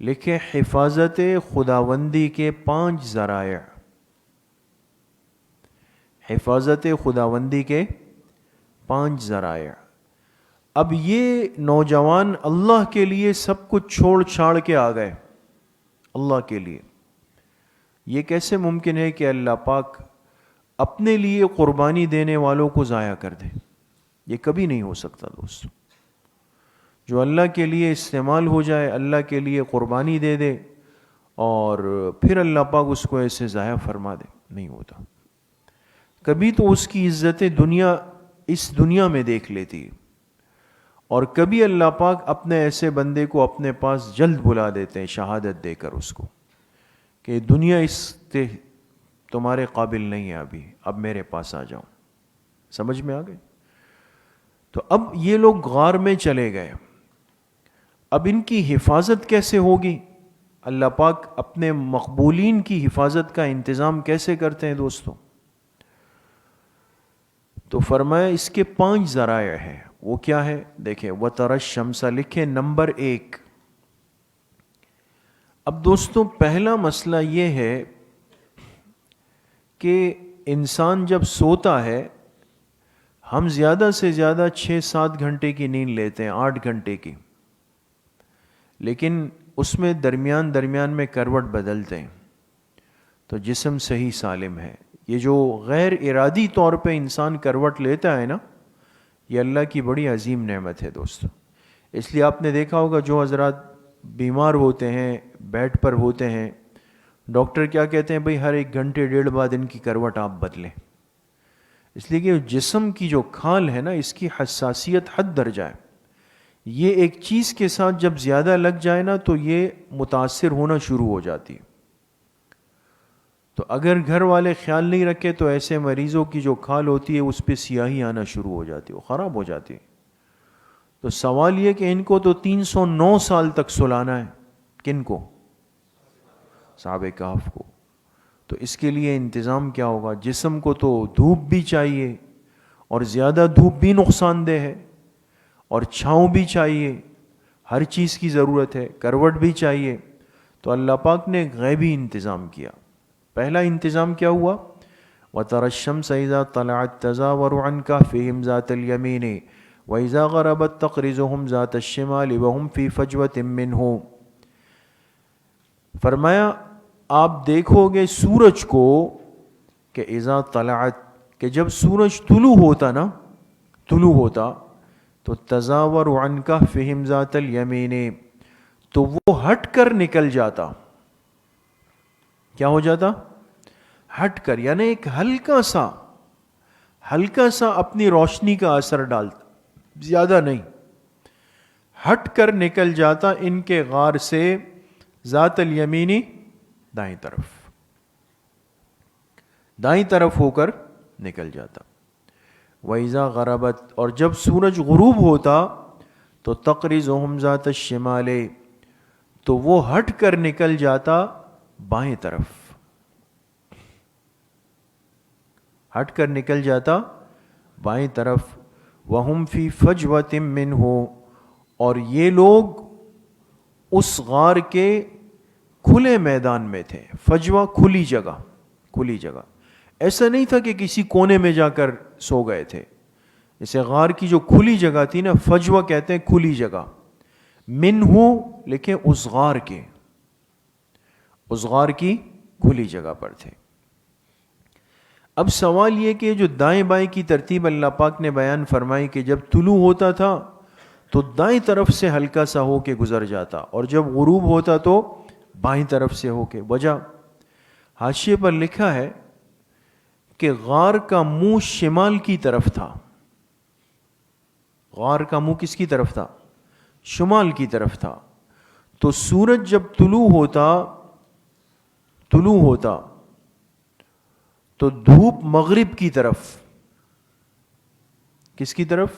لکھے حفاظت خداوندی کے 5 ذرائع، حفاظت خداوندی کے 5 ذرائع۔ اب یہ نوجوان اللہ کے لیے سب کچھ چھوڑ چھاڑ کے آ گئے، اللہ کے لیے۔ یہ کیسے ممکن ہے کہ اللہ پاک اپنے لیے قربانی دینے والوں کو ضائع کر دے؟ یہ کبھی نہیں ہو سکتا دوستو۔ جو اللہ کے لیے استعمال ہو جائے، اللہ کے لیے قربانی دے دے، اور پھر اللہ پاک اس کو ایسے ضائع فرما دے، نہیں ہوتا۔ کبھی تو اس کی عزتیں دنیا، اس دنیا میں دیکھ لیتی، اور کبھی اللہ پاک اپنے ایسے بندے کو اپنے پاس جلد بلا دیتے ہیں شہادت دے کر اس کو، کہ دنیا اس تمہارے قابل نہیں ہے ابھی، اب میرے پاس آ جاؤ۔ سمجھ میں آ گئے؟ تو اب یہ لوگ غار میں چلے گئے، اب ان کی حفاظت کیسے ہوگی؟ اللہ پاک اپنے مقبولین کی حفاظت کا انتظام کیسے کرتے ہیں دوستو؟ تو فرمایا اس کے 5 ذرائع ہیں۔ وہ کیا ہے؟ دیکھیں، وَتَرَى الشَّمْسَ، لکھیں نمبر 1۔ اب دوستو پہلا مسئلہ یہ ہے کہ انسان جب سوتا ہے ہم زیادہ سے زیادہ 6-7 گھنٹے کی نیند لیتے ہیں، 8 گھنٹے کی، لیکن اس میں درمیان میں کروٹ بدلتے ہیں تو جسم صحیح سالم ہے۔ یہ جو غیر ارادی طور پہ انسان کروٹ لیتا ہے نا، یہ اللہ کی بڑی عظیم نعمت ہے دوستو۔ اس لیے آپ نے دیکھا ہوگا جو حضرات بیمار ہوتے ہیں، بیڈ پر ہوتے ہیں، ڈاکٹر کیا کہتے ہیں؟ بھئی ہر 1 گھنٹے 1.5 بعد ان کی کروٹ آپ بدلیں، اس لیے کہ جسم کی جو کھال ہے نا، اس کی حساسیت حد درجہ ہے۔ یہ ایک چیز کے ساتھ جب زیادہ لگ جائے نا تو یہ متاثر ہونا شروع ہو جاتی ہے۔ تو اگر گھر والے خیال نہیں رکھے تو ایسے مریضوں کی جو کھال ہوتی ہے اس پہ سیاہی آنا شروع ہو جاتی ہے، وہ خراب ہو جاتی ہے۔ تو سوال یہ کہ ان کو تو 309 سال تک سلانا ہے، کن کو؟ صحابہ کہف کو۔ تو اس کے لیے انتظام کیا ہوگا؟ جسم کو تو دھوپ بھی چاہیے، اور زیادہ دھوپ بھی نقصان دہ ہے، اور چھاؤں بھی چاہیے، ہر چیز کی ضرورت ہے، کروٹ بھی چاہیے۔ تو اللہ پاک نے غیبی انتظام کیا۔ پہلا انتظام کیا ہوا؟ وَتَرَى الشَّمْسَ إِذَا طَلَعَتْ تَزَاوَرُ عَنْ كَهْفِهِمْ ذَاتَ الْيَمِينِ وَإِذَا غَرَبَتْ تَقْرِضُهُمْ ذَاتَ الشِّمَالِ وَهُمْ فِي فَجْوَةٍ مِّنْهُ۔ فرمایا آپ دیکھو گے سورج کو کہ اذا طلعت، کہ جب سورج طلوع ہوتا نا، طلوع ہوتا تو تزاور عن کہفہم ذات الیمین، تو وہ ہٹ کر نکل جاتا۔ کیا ہو جاتا؟ ہٹ کر، یعنی ایک ہلکا سا اپنی روشنی کا اثر ڈالتا، زیادہ نہیں، ہٹ کر نکل جاتا ان کے غار سے ذات الیمینی، دائیں طرف ہو کر نکل جاتا۔ وَإِذَا غَرَبَتْ، اور جب سورج غروب ہوتا تو تَقْرِضُهُمْ ذَاتَ الشِّمَالِ، تو وہ ہٹ کر نکل جاتا بائیں طرف، ہٹ کر نکل جاتا بائیں طرف۔ وَهُمْ فِي فَجْوَةٍ مِّنْهُ، اور یہ لوگ اس غار کے کھلے میدان میں تھے۔ فجوہ کھلی جگہ، ایسا نہیں تھا کہ کسی کونے میں جا کر سو گئے تھے۔ جیسے غار کی جو کھلی جگہ تھی نا، فجوہ کہتے ہیں کھلی جگہ، منہ لکھیں اس غار کے، اس غار کی کھلی جگہ پر تھے۔ اب سوال یہ کہ جو دائیں بائیں کی ترتیب اللہ پاک نے بیان فرمائی کہ جب طلوع ہوتا تھا تو دائیں طرف سے ہلکا سا ہو کے گزر جاتا، اور جب غروب ہوتا تو بائیں طرف سے ہو کے۔ وجہ حاشیے پر لکھا ہے کہ غار کا منہ شمال کی طرف تھا۔ غار کا منہ کس کی طرف تھا؟ شمال کی طرف تھا۔ تو سورج جب طلوع ہوتا تو دھوپ مغرب کی طرف، کس کی طرف؟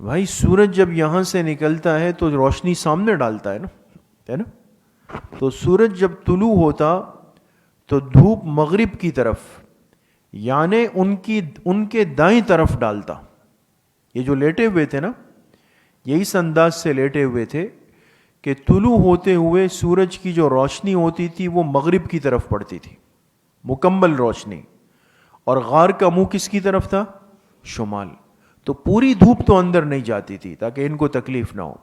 بھائی سورج جب یہاں سے نکلتا ہے تو روشنی سامنے ڈالتا ہے نا؟ تو سورج جب طلوع ہوتا تو دھوپ مغرب کی طرف، یعنی ان کے دائیں طرف ڈالتا۔ یہ جو لیٹے ہوئے تھے نا، یہ اس انداز سے لیٹے ہوئے تھے کہ طلوع ہوتے ہوئے سورج کی جو روشنی ہوتی تھی وہ مغرب کی طرف پڑتی تھی، مکمل روشنی، اور غار کا منہ کس کی طرف تھا؟ شمال۔ تو پوری دھوپ تو اندر نہیں جاتی تھی تاکہ ان کو تکلیف نہ ہو،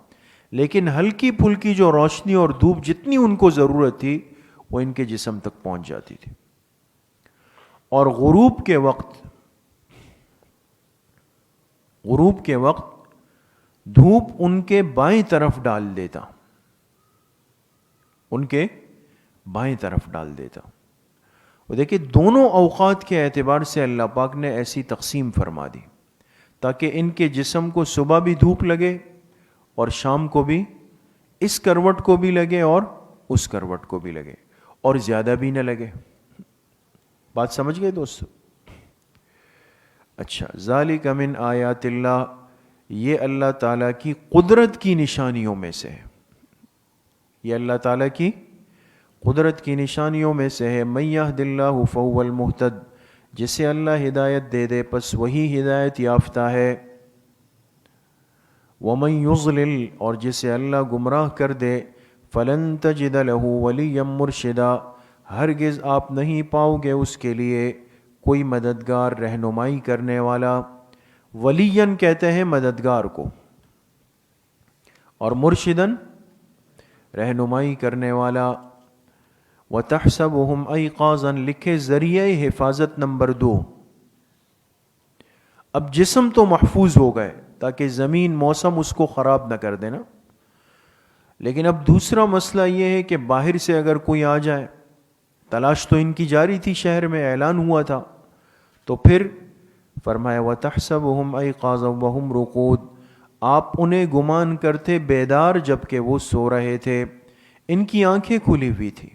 لیکن ہلکی پھلکی جو روشنی اور دھوپ جتنی ان کو ضرورت تھی وہ ان کے جسم تک پہنچ جاتی تھی۔ اور غروب کے وقت دھوپ ان کے بائیں طرف ڈال دیتا، وہ دیکھیں دونوں اوقات کے اعتبار سے اللہ پاک نے ایسی تقسیم فرما دی تاکہ ان کے جسم کو صبح بھی دھوپ لگے اور شام کو بھی اس کروٹ کو بھی لگے اور اس کروٹ کو بھی لگے، اور زیادہ بھی نہ لگے۔ بات سمجھ گئے دوستو؟ اچھا، ذالک من آیات اللہ، یہ اللہ تعالیٰ کی قدرت کی نشانیوں میں سے ہے، یہ اللہ تعالیٰ کی قدرت کی نشانیوں میں سے ہے۔ من یہد اللہ فہو المہتد، جسے اللہ ہدایت دے دے پس وہی ہدایت یافتہ ہے۔ ومن یضلل، اور جسے اللہ گمراہ کر دے فلن تجد لہ ولیا مرشدا، ہرگز آپ نہیں پاؤ گے اس کے لیے کوئی مددگار رہنمائی کرنے والا. ولین کہتے ہیں مددگار کو, اور مرشدن رہنمائی کرنے والا. وَتَحْسَبُهُمْ أَيْقَاظًا لکھے ذریعہ حفاظت نمبر 2. اب جسم تو محفوظ ہو گئے تاکہ زمین موسم اس کو خراب نہ کر دینا, لیکن اب دوسرا مسئلہ یہ ہے کہ باہر سے اگر کوئی آ جائے, تلاش تو ان کی جاری تھی, شہر میں اعلان ہوا تھا, تو پھر فرمایا وَتَحْسَبُهُمْ أَيْقَاظًا وَهُمْ رُقُودٌ, آپ انہیں گمان کرتے بیدار جبکہ وہ سو رہے تھے. ان کی آنکھیں کھلی ہوئی تھی,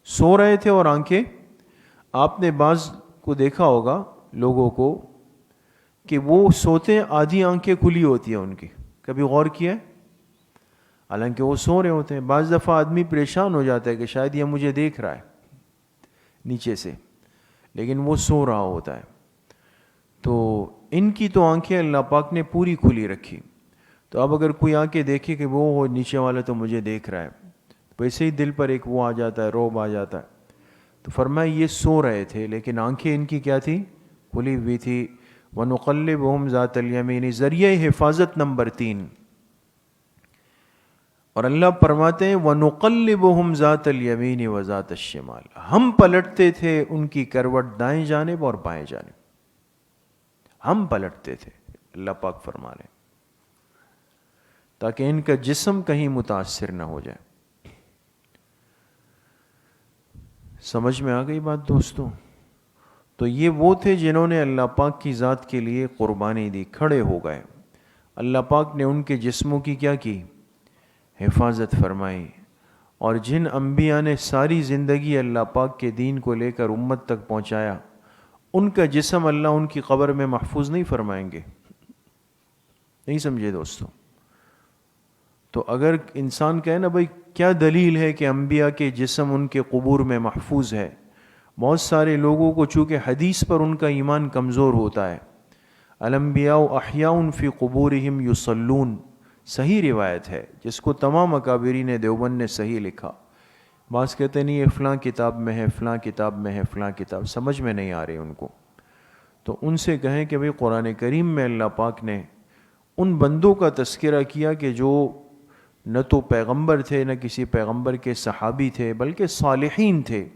سو رہے تھے اور آنکھیں. آپ نے بعض کو دیکھا ہوگا لوگوں کو کہ وہ سوتے ہیں آدھی آنکھیں کھلی ہوتی ہیں ان کی, کبھی غور کیا ہے؟ حالانکہ وہ سو رہے ہوتے ہیں. بعض دفعہ آدمی پریشان ہو جاتا ہے کہ شاید یہ مجھے دیکھ رہا ہے نیچے سے, لیکن وہ سو رہا ہوتا ہے. تو ان کی تو آنکھیں اللہ پاک نے پوری کھلی رکھی. تو اب اگر کوئی آ کے دیکھے کہ وہ نیچے والا تو مجھے دیکھ رہا ہے, ویسے ہی دل پر ایک وہ آ جاتا ہے, روب آ جاتا ہے. تو فرمایا یہ سو رہے تھے لیکن آنکھیں ان کی کیا تھی؟ کھلی ہوئی تھی. وَنُقَلِّبُهُمْ ذَاتَ الْيَمِينِ ذریعہ حفاظت نمبر 3. اور اللہ فرماتے ہیں وَنُقَلِّبُهُمْ ذَاتَ الْيَمِينِ وَذَاتَ الشِّمَالِ, ہم پلٹتے تھے ان کی کروٹ دائیں جانب اور بائیں جانب, ہم پلٹتے تھے. اللہ پاک فرما رہے ہیں تاکہ ان کا جسم کہیں متاثر نہ ہو جائے. سمجھ میں آ گئی بات دوستوں؟ تو یہ وہ تھے جنہوں نے اللہ پاک کی ذات کے لیے قربانی دی, کھڑے ہو گئے. اللہ پاک نے ان کے جسموں کی کیا کی؟ حفاظت فرمائی. اور جن انبیاء نے ساری زندگی اللہ پاک کے دین کو لے کر امت تک پہنچایا, ان کا جسم اللہ ان کی قبر میں محفوظ نہیں فرمائیں گے. نہیں سمجھے دوستوں؟ تو اگر انسان کہے نا بھائی کیا دلیل ہے کہ انبیاء کے جسم ان کے قبور میں محفوظ ہے, بہت سارے لوگوں کو چونکہ حدیث پر ان کا ایمان کمزور ہوتا ہے. الانبیاء احیاء فی قبورہم یصلون, صحیح روایت ہے جس کو تمام اکابرین دیوبند نے صحیح لکھا. بعض کہتے نہیں یہ فلاں کتاب میں ہے, فلاں کتاب میں ہے, فلاں کتاب, سمجھ میں نہیں آ رہی ان کو. تو ان سے کہیں کہ بھئی قرآن کریم میں اللہ پاک نے ان بندوں کا تذکرہ کیا کہ جو نہ تو پیغمبر تھے نہ کسی پیغمبر کے صحابی تھے بلکہ صالحین تھے,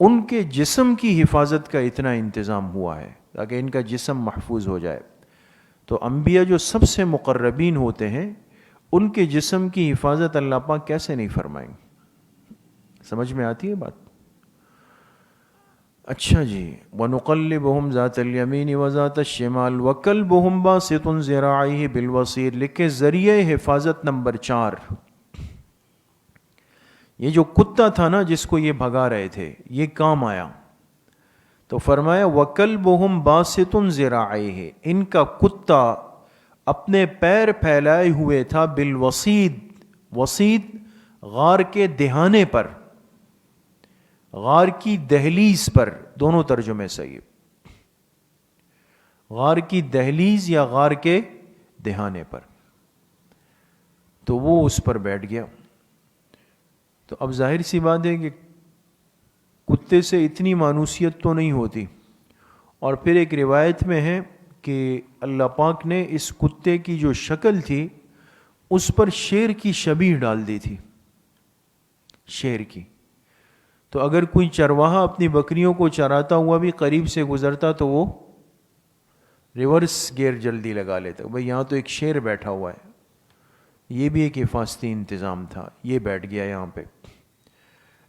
ان کے جسم کی حفاظت کا اتنا انتظام ہوا ہے تاکہ ان کا جسم محفوظ ہو جائے. تو انبیاء جو سب سے مقربین ہوتے ہیں ان کے جسم کی حفاظت اللہ پاک کیسے نہیں فرمائیں؟ سمجھ میں آتی ہے بات؟ اچھا جی. وَنُقَلِّبُهُمْ ذَاتَ الْيَمِينِ وَذَاتَ الشِّمَالِ وَكَلْبُهُمْ بَاسِطٌ ذِرَاعَيْهِ بِالْوَصِيدِ لکھے ذریعہ حفاظت نمبر 4. یہ جو کتا تھا نا جس کو یہ بھگا رہے تھے, یہ کام آیا. تو فرمایا وَكَلْبُهُمْ بَاسِطٌ ذِرَاعَيْهِ, ان کا کتا اپنے پیر پھیلائے ہوئے تھا بالوسید, وسید غار کے دہانے پر, غار کی دہلیز پر, دونوں ترجمے صحیح, غار کی دہلیز یا غار کے دہانے پر. تو وہ اس پر بیٹھ گیا. تو اب ظاہر سی بات ہے کہ کتے سے اتنی مانوسیت تو نہیں ہوتی. اور پھر ایک روایت میں ہے کہ اللہ پاک نے اس کتے کی جو شکل تھی اس پر شیر کی شبیہ ڈال دی تھی, شیر کی. تو اگر کوئی چرواہا اپنی بکریوں کو چراتا ہوا بھی قریب سے گزرتا تو وہ ریورس گیئر جلدی لگا لیتا, بھئی یہاں تو ایک شیر بیٹھا ہوا ہے. یہ بھی ایک حفاظتی انتظام تھا, یہ بیٹھ گیا یہاں پہ.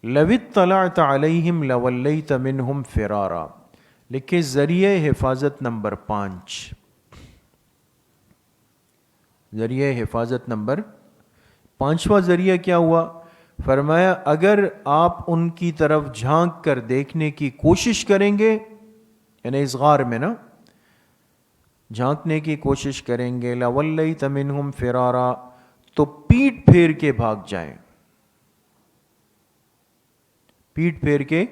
لَوِ اطَّلَعْتَ عَلَيْهِمْ لَوَلَّيْتَ مِنْهُمْ فِرَارًا لکھے ذریعہ حفاظت نمبر 5. ذریعہ حفاظت نمبر 5واں ذریعہ کیا ہوا؟ فرمایا اگر آپ ان کی طرف جھانک کر دیکھنے کی کوشش کریں گے, یعنی اس غار میں نا جھانکنے کی کوشش کریں گے, لَوَلَّيْتَ مِنْهُمْ فِرَارًا تو پیٹ پھیر کے بھاگ جائیں, پیٹ پھیر کے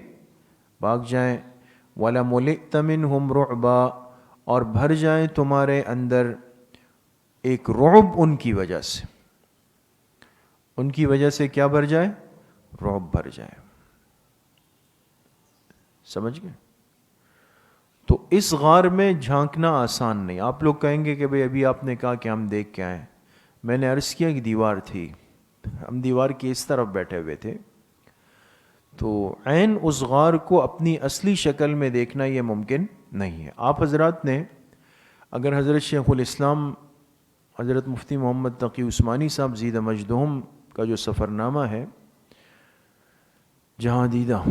بھاگ جائیں. وَلَمُلِئْتَ مِنْهُمْ رُعْبًا اور بھر جائیں تمہارے اندر ایک رعب ان کی وجہ سے. ان کی وجہ سے کیا بھر جائے؟ رعب بھر جائے. سمجھ گئے؟ تو اس غار میں جھانکنا آسان نہیں. آپ لوگ کہیں گے کہ بھئی ابھی آپ نے کہا کہ ہم دیکھ کے آئیں. میں نے عرض کیا کہ دیوار تھی, ہم دیوار کی اس طرف بیٹھے ہوئے تھے, تو عین اس غار کو اپنی اصلی شکل میں دیکھنا یہ ممکن نہیں ہے. آپ حضرات نے اگر حضرت شیخ الاسلام حضرت مفتی محمد تقی عثمانی صاحب زیدہ مجدہم کا جو سفر نامہ ہے جہاں دیدہ,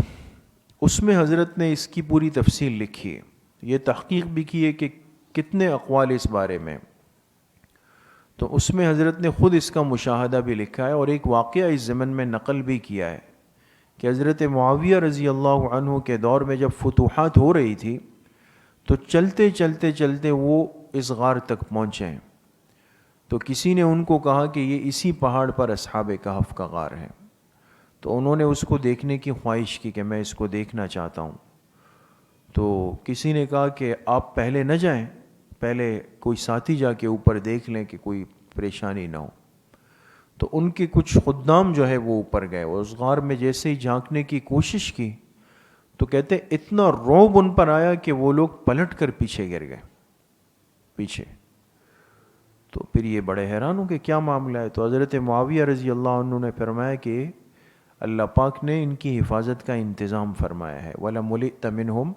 اس میں حضرت نے اس کی پوری تفصیل لکھی ہے. یہ تحقیق بھی کی ہے کہ کتنے اقوال اس بارے میں, تو اس میں حضرت نے خود اس کا مشاہدہ بھی لکھا ہے, اور ایک واقعہ اس ضمن میں نقل بھی کیا ہے کہ حضرت معاویہ رضی اللہ عنہ کے دور میں جب فتوحات ہو رہی تھی تو چلتے چلتے چلتے وہ اس غار تک پہنچے ہیں. تو کسی نے ان کو کہا کہ یہ اسی پہاڑ پر اصحاب کہف کا غار ہے. تو انہوں نے اس کو دیکھنے کی خواہش کی کہ میں اس کو دیکھنا چاہتا ہوں. تو کسی نے کہا کہ آپ پہلے نہ جائیں, پہلے کوئی ساتھی جا کے اوپر دیکھ لیں کہ کوئی پریشانی نہ ہو. تو ان کے کچھ خدام جو ہے وہ اوپر گئے, اور اس غار میں جیسے ہی جھانکنے کی کوشش کی تو کہتے اتنا رعب ان پر آیا کہ وہ لوگ پلٹ کر پیچھے گر گئے پیچھے. تو پھر یہ بڑے حیران ہو کہ کیا معاملہ ہے. تو حضرت معاویہ رضی اللہ عنہ نے فرمایا کہ اللہ پاک نے ان کی حفاظت کا انتظام فرمایا ہے, وَلَا مُلِئْتَ مِنْهُمْ,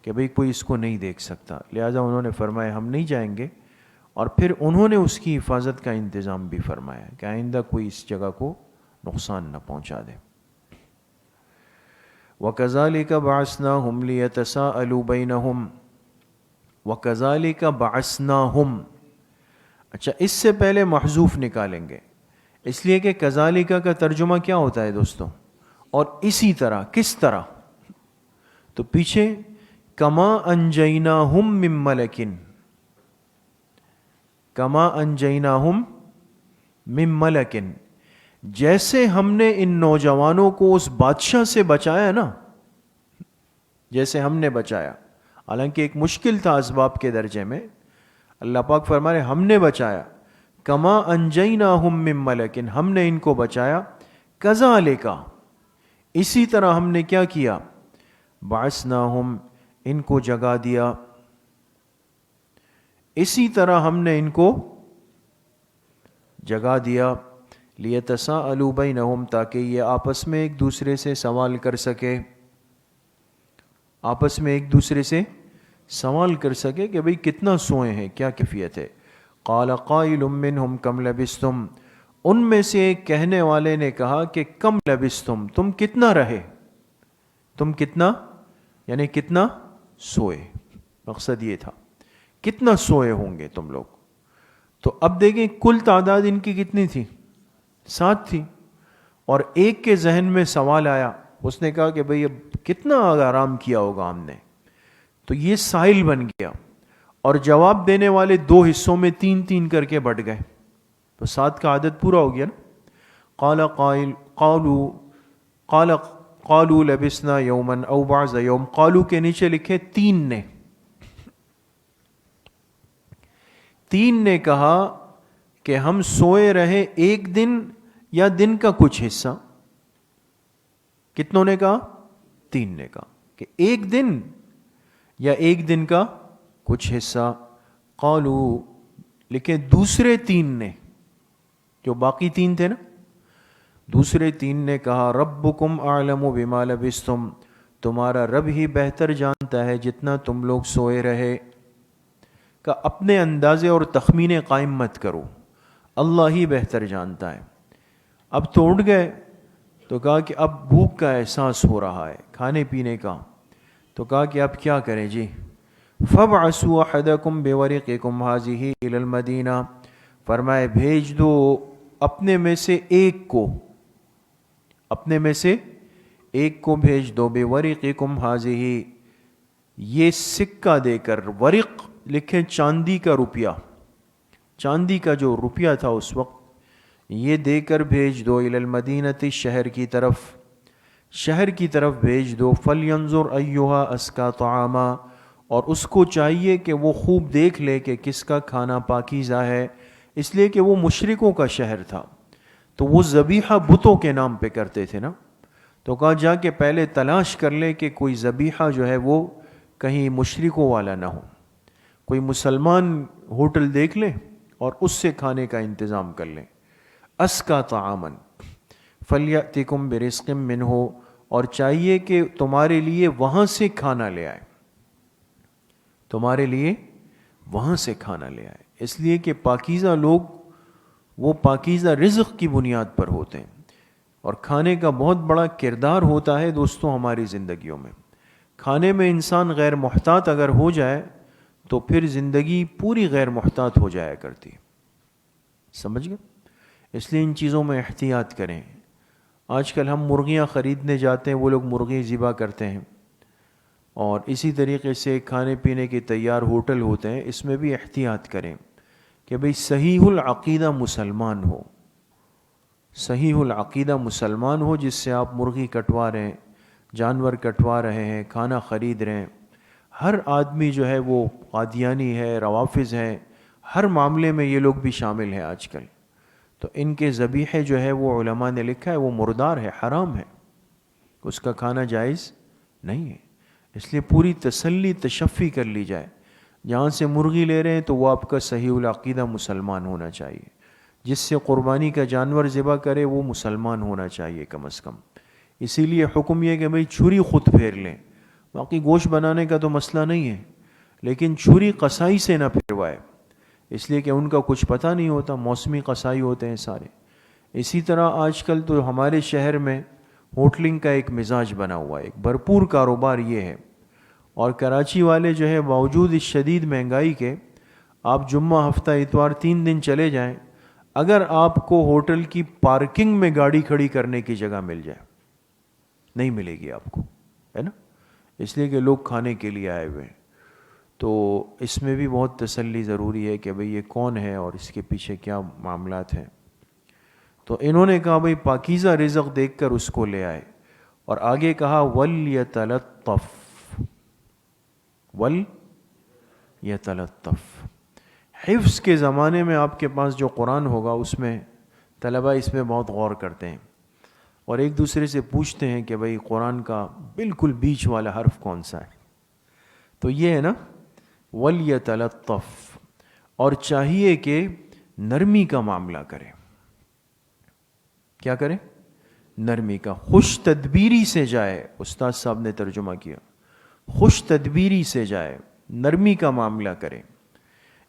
کہ بھئی کوئی اس کو نہیں دیکھ سکتا. لہٰذا انہوں نے فرمایا ہم نہیں جائیں گے, اور پھر انہوں نے اس کی حفاظت کا انتظام بھی فرمایا کہ آئندہ کوئی اس جگہ کو نقصان نہ پہنچا دے. وَكَذَلِكَ بَعَثْنَاهُمْ لِيَتَسَاءَلُوا بَيْنَهُمْ, وَكَذَلِكَ بَعَثْنَاهُمْ. اچھا, اس سے پہلے محذوف نکالیں گے, اس لیے کہ کذالک کا ترجمہ کیا ہوتا ہے دوستوں, اور اسی طرح, کس طرح. تو پیچھے کما انجیناہم من ملکن, کما انجیناہم من ملکن, جیسے ہم نے ان نوجوانوں کو اس بادشاہ سے بچایا نا, جیسے ہم نے بچایا. حالانکہ ایک مشکل تھا اسباب کے درجے میں, اللہ پاک فرما رہے ہم نے بچایا. کما انجیناہم من ملکن, ہم نے ان کو بچایا. کذالک, اسی طرح ہم نے کیا کیا, بعثناہم, ان کو جگا دیا, اسی طرح ہم نے ان کو جگا دیا. لیتساءلوا بینہم, تاکہ یہ آپس میں ایک دوسرے سے سوال کر سکے, آپس میں ایک دوسرے سے سوال کر سکے کہ بھئی کتنا سوئے ہیں, کیا کیفیت ہے. قال قائل منہم کم لبستم, ان میں سے ایک کہنے والے نے کہا کہ کم لبستم, تم کتنا رہے, تم کتنا, یعنی کتنا سوئے. مقصد یہ تھا کتنا سوئے ہوں گے تم لوگ. تو اب دیکھیں کل تعداد ان کی کتنی تھی, 7 تھی, اور ایک کے ذہن میں سوال آیا, اس نے کہا کہ بھئی اب کتنا آرام کیا ہوگا ہم نے. تو یہ سائل بن گیا, اور جواب دینے والے 2 حصوں میں 3 کر کے بٹ گئے, تو 7 کا عدد پورا ہو گیا نا. قال قائل قالوا لبسنا یوما او بعض یوم, قالو کے نیچے لکھے 3 نے, 3 نے کہا کہ ہم سوئے رہے ایک دن یا دن کا کچھ حصہ. کتنوں نے کہا, 3 نے کہا کہ ایک دن یا ایک دن کا کچھ حصہ. قالو لکھے دوسرے 3 نے, جو باقی 3 تھے نا, دوسرے 3 نے کہا ربکم اعلم بما لبستم, تمہارا رب ہی بہتر جانتا ہے جتنا تم لوگ سوئے رہے. کہ اپنے اندازے اور تخمینے قائم مت کرو, اللہ ہی بہتر جانتا ہے. اب تو اٹھ گئے, تو کہا کہ اب بھوک کا احساس ہو رہا ہے, کھانے پینے کا. تو کہا کہ اب کیا کریں جی. فَابْعَثُوا أَحَدَكُمْ بِوَرِقِكُمْ هَٰذِهِ إِلَى الْمَدِينَةِ, فرمائے بھیج دو اپنے میں سے ایک کو, اپنے میں سے ایک کو بھیج دو, بِوَرِقِكُمْ هَٰذِهِ, یہ سکہ دے کر. ورق لکھیں چاندی کا روپیہ, چاندی کا جو روپیہ تھا اس وقت, یہ دے کر بھیج دو. إِلَى الْمَدِينَةِ, شہر کی طرف, شہر کی طرف بھیج دو. فَلْيَنْظُرْ أَيُّهَا أَزْكَىٰ طَعَامًا, اور اس کو چاہیے کہ وہ خوب دیکھ لے کہ کس کا کھانا پاکیزہ ہے, اس لیے کہ وہ مشرکوں کا شہر تھا, تو وہ ذبیحہ بتوں کے نام پہ کرتے تھے نا. تو کہا جا کے پہلے تلاش کر لے کہ کوئی ذبیحہ جو ہے وہ کہیں مشرکوں والا نہ ہو، کوئی مسلمان ہوٹل دیکھ لے اور اس سے کھانے کا انتظام کر لیں. اسکا طعامن فلیأتکم برزق منہ، اور چاہیے کہ تمہارے لیے وہاں سے کھانا لے آئے، تمہارے لیے وہاں سے کھانا لے آئے. اس لیے کہ پاکیزہ لوگ وہ پاکیزہ رزق کی بنیاد پر ہوتے ہیں، اور کھانے کا بہت بڑا کردار ہوتا ہے دوستوں ہماری زندگیوں میں. کھانے میں انسان غیر محتاط اگر ہو جائے تو پھر زندگی پوری غیر محتاط ہو جایا کرتی ہے. سمجھ گئے؟ اس لیے ان چیزوں میں احتیاط کریں. آج کل ہم مرغیاں خریدنے جاتے ہیں، وہ لوگ مرغی ذبح کرتے ہیں، اور اسی طریقے سے کھانے پینے کے تیار ہوٹل ہوتے ہیں. اس میں بھی احتیاط کریں کہ بھئی صحیح العقیدہ مسلمان ہو، صحیح العقیدہ مسلمان ہو جس سے آپ مرغی کٹوا رہے ہیں، جانور کٹوا رہے ہیں، کھانا خرید رہے ہیں. ہر آدمی جو ہے وہ قادیانی ہے، روافظ ہے، ہر معاملے میں یہ لوگ بھی شامل ہیں آج کل. تو ان کے ذبیحے جو ہے وہ علماء نے لکھا ہے وہ مردار ہے، حرام ہے، اس کا کھانا جائز نہیں ہے. اس لیے پوری تسلی تشفی کر لی جائے. جہاں سے مرغی لے رہے ہیں تو وہ آپ کا صحیح العقیدہ مسلمان ہونا چاہیے. جس سے قربانی کا جانور ذبح کرے وہ مسلمان ہونا چاہیے کم از کم. اسی لیے حکم یہ کہ بھئی چھری خود پھیر لیں. باقی گوشت بنانے کا تو مسئلہ نہیں ہے، لیکن چھری قصائی سے نہ پھروائے، اس لیے کہ ان کا کچھ پتہ نہیں ہوتا، موسمی قصائی ہوتے ہیں سارے. اسی طرح آج کل تو ہمارے شہر میں ہوٹلنگ کا ایک مزاج بنا ہوا ہے، ایک بھرپور کاروبار یہ ہے. اور کراچی والے جو ہے باوجود اس شدید مہنگائی کے، آپ جمعہ ہفتہ اتوار 3 دن چلے جائیں، اگر آپ کو ہوٹل کی پارکنگ میں گاڑی کھڑی کرنے کی جگہ مل جائے، نہیں ملے گی آپ کو، ہے نا، اس لیے کہ لوگ کھانے کے لیے آئے ہوئے ہیں. تو اس میں بھی بہت تسلی ضروری ہے کہ بھئی یہ کون ہے اور اس کے پیچھے کیا معاملات ہیں. تو انہوں نے کہا بھئی پاکیزہ رزق دیکھ کر اس کو لے آئے، اور آگے کہا وَلْيَتَلَطَّفْ، وَلْيَتَلَطَّفْ. حفظ کے زمانے میں آپ کے پاس جو قرآن ہوگا اس میں طلبہ اس میں بہت غور کرتے ہیں اور ایک دوسرے سے پوچھتے ہیں کہ بھئی قرآن کا بالکل بیچ والا حرف کون سا ہے. تو یہ ہے نا وَلْيَتَلَطَّفْ، اور چاہیے کہ نرمی کا معاملہ کرے. کیا کرے؟ نرمی کا. خوش تدبیری سے جائے، استاد صاحب نے ترجمہ کیا، خوش تدبیری سے جائے، نرمی کا معاملہ کرے.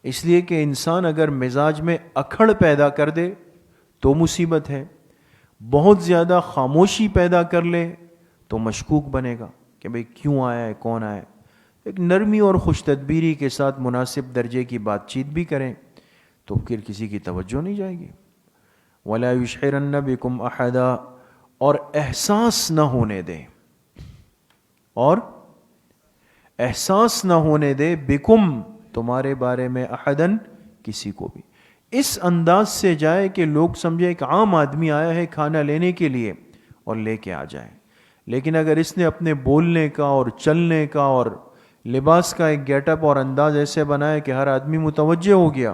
اس لیے کہ انسان اگر مزاج میں اکھڑ پیدا کر دے تو مصیبت ہے، بہت زیادہ خاموشی پیدا کر لے تو مشکوک بنے گا کہ بھئی کیوں آیا ہے، کون آیا ہے. ایک نرمی اور خوش تدبیری کے ساتھ مناسب درجے کی بات چیت بھی کریں تو پھر کسی کی توجہ نہیں جائے گی. وَلَا يُشْعِرَنَّ بِكُمْ أَحَدًا، اور احساس نہ ہونے دے، اور احساس نہ ہونے دے بکم، تمہارے بارے میں، احدن، کسی کو بھی. اس انداز سے جائے کہ لوگ سمجھے ایک عام آدمی آیا ہے کھانا لینے کے لیے اور لے کے آ جائے. لیکن اگر اس نے اپنے بولنے کا اور چلنے کا اور لباس کا ایک گیٹ اپ اور انداز ایسے بنایا کہ ہر آدمی متوجہ ہو گیا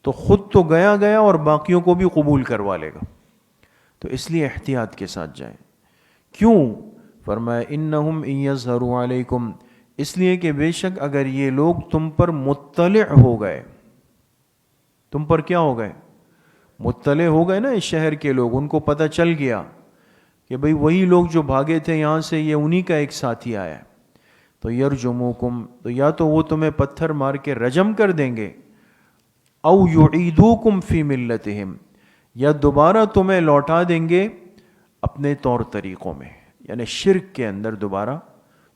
تو خود تو گیا اور باقیوں کو بھی قبول کروا لے گا. تو اس لیے احتیاط کے ساتھ جائیں. کیوں؟ فرمایا انہم ان یظہروا علیکم، اس لیے کہ بے شک اگر یہ لوگ تم پر مطلع ہو گئے، تم پر کیا ہو گئے؟ مطلع ہو گئے نا اس شہر کے لوگ، ان کو پتہ چل گیا کہ بھئی وہی لوگ جو بھاگے تھے یہاں سے، یہ انہی کا ایک ساتھی آیا ہے. تو یرجموکم، تو یا تو وہ تمہیں پتھر مار کے رجم کر دیں گے، او یعیدوکم فی ملتہم، یا دوبارہ تمہیں لوٹا دیں گے اپنے طور طریقوں میں، یعنی شرک کے اندر دوبارہ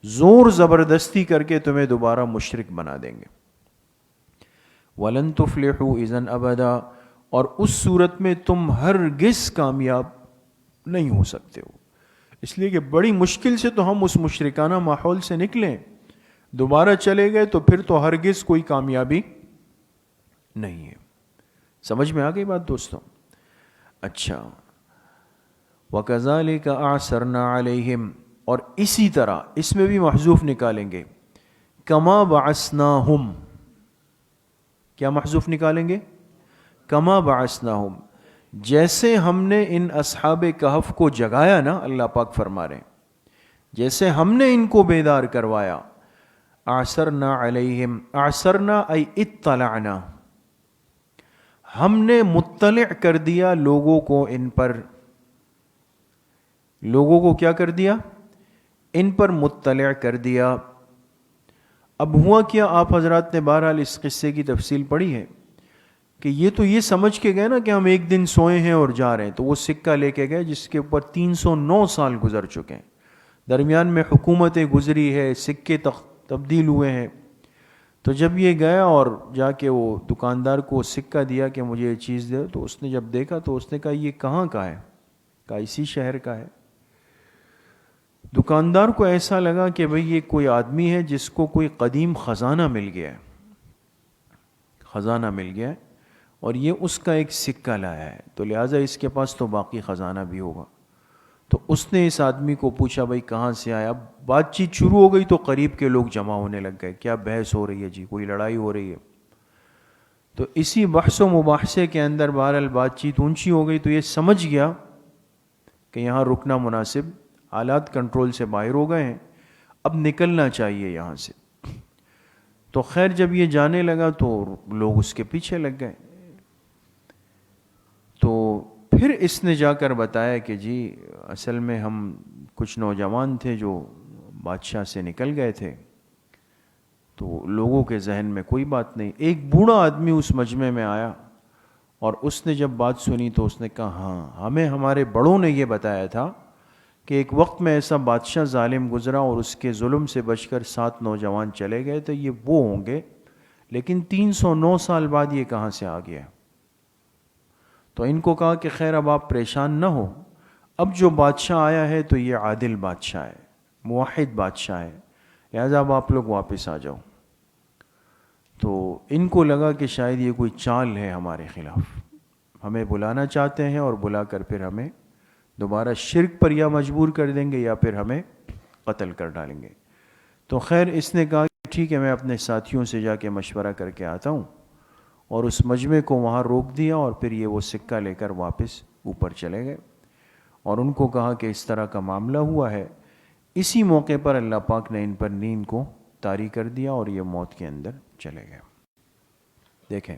زور زبردستی کر کے تمہیں دوبارہ مشرک بنا دیں گے. وَلَن تُفْلِحُوا إِذًا أَبَدًا، اور اس صورت میں تم ہرگز کامیاب نہیں ہو سکتے ہو. اس لیے کہ بڑی مشکل سے تو ہم اس مشرکانہ ماحول سے نکلیں، دوبارہ چلے گئے تو پھر تو ہرگز کوئی کامیابی نہیں ہے. سمجھ میں آ گئی بات دوستوں؟ اچھا، وَكَذَلِكَ أَعْثَرْنَا عَلَيْهِمْ، اور اسی طرح اس میں بھی محذوف نکالیں گے، کما بعثناہم، کیا محذوف نکالیں گے؟ کما بعثناہم، جیسے ہم نے ان اصحاب کہف کو جگایا نا، اللہ پاک فرما رہے ہیں جیسے ہم نے ان کو بیدار کروایا، اعثرنا علیہم، اعثرنا ای اطلعنا، ہم نے مطلع کر دیا لوگوں کو ان پر، لوگوں کو کیا کر دیا؟ ان پر مطلع کر دیا۔ اب ہوا کیا، آپ حضرات نے بہرحال اس قصے کی تفصیل پڑھی ہے کہ یہ تو یہ سمجھ کے گئے نا کہ ہم ایک دن سوئے ہیں اور جا رہے ہیں، تو وہ سکہ لے کے گئے جس کے اوپر 309 سال گزر چکے ہیں، درمیان میں حکومتیں گزری ہے، سکے تبدیل ہوئے ہیں۔ تو جب یہ گیا اور جا کے وہ دکاندار کو سکہ دیا کہ مجھے یہ چیز دے، تو اس نے جب دیکھا تو اس نے کہا یہ کہاں کا ہے؟ کہا اسی شہر کا ہے۔ دکاندار کو ایسا لگا کہ بھئی یہ کوئی آدمی ہے جس کو کوئی قدیم خزانہ مل گیا ہے، خزانہ مل گیا ہے اور یہ اس کا ایک سکہ لایا ہے، تو لہٰذا اس کے پاس تو باقی خزانہ بھی ہوگا۔ تو اس نے اس آدمی کو پوچھا بھئی کہاں سے آیا؟ اب بات چیت شروع ہو گئی تو قریب کے لوگ جمع ہونے لگ گئے، کیا بحث ہو رہی ہے جی، کوئی لڑائی ہو رہی ہے؟ تو اسی بحث و مباحثے کے اندر بہرحال بات چیت اونچی ہو گئی، تو یہ سمجھ گیا کہ یہاں رکنا مناسب، حالات کنٹرول سے باہر ہو گئے ہیں، اب نکلنا چاہیے یہاں سے۔ تو خیر جب یہ جانے لگا تو لوگ اس کے پیچھے لگ گئے۔ تو پھر اس نے جا کر بتایا کہ جی اصل میں ہم کچھ نوجوان تھے جو بادشاہ سے نکل گئے تھے، تو لوگوں کے ذہن میں کوئی بات نہیں۔ ایک بوڑھا آدمی اس مجمع میں آیا اور اس نے جب بات سنی تو اس نے کہا ہاں ہمیں ہمارے بڑوں نے یہ بتایا تھا کہ ایک وقت میں ایسا بادشاہ ظالم گزرا اور اس کے ظلم سے بچ کر 7 نوجوان چلے گئے، تو یہ وہ ہوں گے، لیکن 309 سال بعد یہ کہاں سے آ گیا؟ تو ان کو کہا کہ خیر اب آپ پریشان نہ ہو، اب جو بادشاہ آیا ہے تو یہ عادل بادشاہ ہے، موحد بادشاہ ہے، لہذا اب آپ لوگ واپس آ جاؤ۔ تو ان کو لگا کہ شاید یہ کوئی چال ہے ہمارے خلاف، ہمیں بلانا چاہتے ہیں اور بلا کر پھر ہمیں دوبارہ شرک پر یا مجبور کر دیں گے یا پھر ہمیں قتل کر ڈالیں گے۔ تو خیر اس نے کہا کہ ٹھیک ہے میں اپنے ساتھیوں سے جا کے مشورہ کر کے آتا ہوں، اور اس مجمع کو وہاں روک دیا اور پھر یہ وہ سکہ لے کر واپس اوپر چلے گئے اور ان کو کہا کہ اس طرح کا معاملہ ہوا ہے۔ اسی موقع پر اللہ پاک نے ان پر نیند کو طاری کر دیا اور یہ موت کے اندر چلے گئے۔ دیکھیں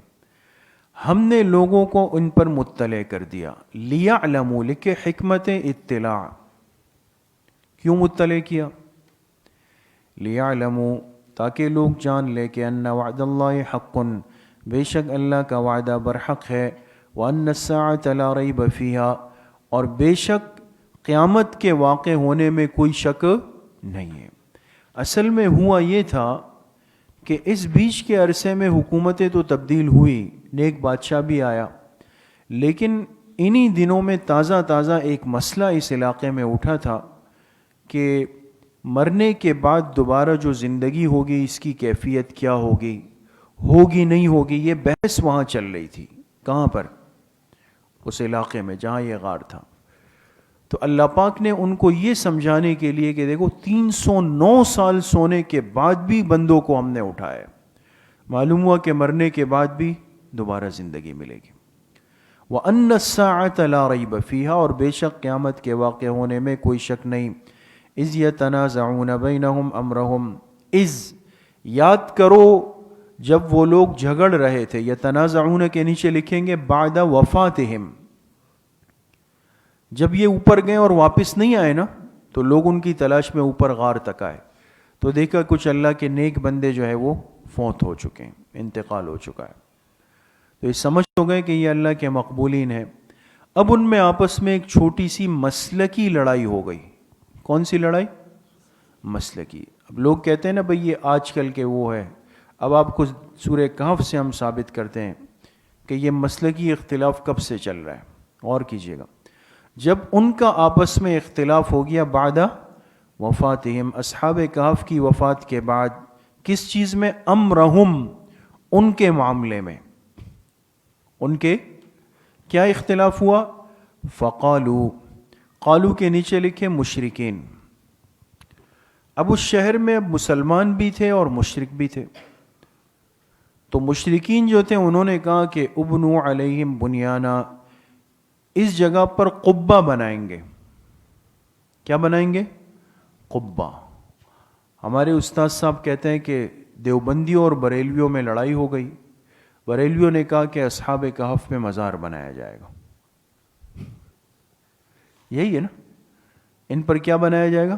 ہم نے لوگوں کو ان پر مطلع کر دیا، لیعلموا، لکھے حکمت اطلاع، کیوں مطلع کیا؟ لیعلموا، تاکہ لوگ جان لے کہ ان وعد اللہ حق، بے شک اللہ کا وعدہ برحق ہے، وان الساعۃ لا ریب فیہا، اور بے شک قیامت کے واقع ہونے میں کوئی شک نہیں ہے۔ اصل میں ہوا یہ تھا کہ اس بیچ کے عرصے میں حکومتیں تو تبدیل ہوئی، نیک بادشاہ بھی آیا، لیکن انہی دنوں میں تازہ تازہ ایک مسئلہ اس علاقے میں اٹھا تھا کہ مرنے کے بعد دوبارہ جو زندگی ہوگی اس کی کیفیت کیا ہوگی، ہوگی نہیں ہوگی، یہ بحث وہاں چل رہی تھی۔ کہاں پر؟ اس علاقے میں جہاں یہ غار تھا۔ تو اللہ پاک نے ان کو یہ سمجھانے کے لیے کہ دیکھو 309 سال سونے کے بعد بھی بندوں کو ہم نے اٹھایا، معلوم ہوا کہ مرنے کے بعد بھی دوبارہ زندگی ملے گی۔ وَأَنَّ السَّاعَةَ لَا رَيْبَ فِيهَا، اور بے شک قیامت کے واقع ہونے میں کوئی شک نہیں۔ اِذْ يَتَنَازَعُونَ بَيْنَهُمْ أَمْرَهُمْ، اِذْ یاد کرو جب وہ لوگ جھگڑ رہے تھے، یتنازعون کے نیچے لکھیں گے بعد وفاتہم، جب یہ اوپر گئے اور واپس نہیں آئے نا تو لوگ ان کی تلاش میں اوپر غار تک آئے، تو دیکھا کچھ اللہ کے نیک بندے جو ہے وہ فوت ہو چکے ہیں، انتقال ہو چکا ہے، تو یہ سمجھ ہو گئے کہ یہ اللہ کے مقبولین ہیں۔ اب ان میں آپس میں ایک چھوٹی سی مسلکی لڑائی ہو گئی۔ کون سی لڑائی؟ مسلکی۔ اب لوگ کہتے ہیں نا بھئی یہ آج کل کے وہ ہے، اب آپ کو سورہ کہف سے ہم ثابت کرتے ہیں کہ یہ مسلکی اختلاف کب سے چل رہا ہے، غور کیجئے گا۔ جب ان کا آپس میں اختلاف ہو گیا بعد وفاتہم، اصحاب کہف کی وفات کے بعد، کس چیز میں؟ امرہم، ان کے معاملے میں، ان کے کیا اختلاف ہوا؟ فقالو، قالو کے نیچے لکھے مشرکین۔ اب اس شہر میں مسلمان بھی تھے اور مشرک بھی تھے، تو مشرکین جو تھے انہوں نے کہا کہ ابنو علیہم بنیانا، اس جگہ پر قبہ بنائیں گے. کیا بنائیں گے؟ قبہ. ہمارے استاد صاحب کہتے ہیں کہ دیوبندیوں اور بریلویوں میں لڑائی ہو گئی. بریلویوں نے کہا کہ اصحاب کہف میں مزار بنایا جائے گا. یہی ہے نا، ان پر کیا بنایا جائے گا؟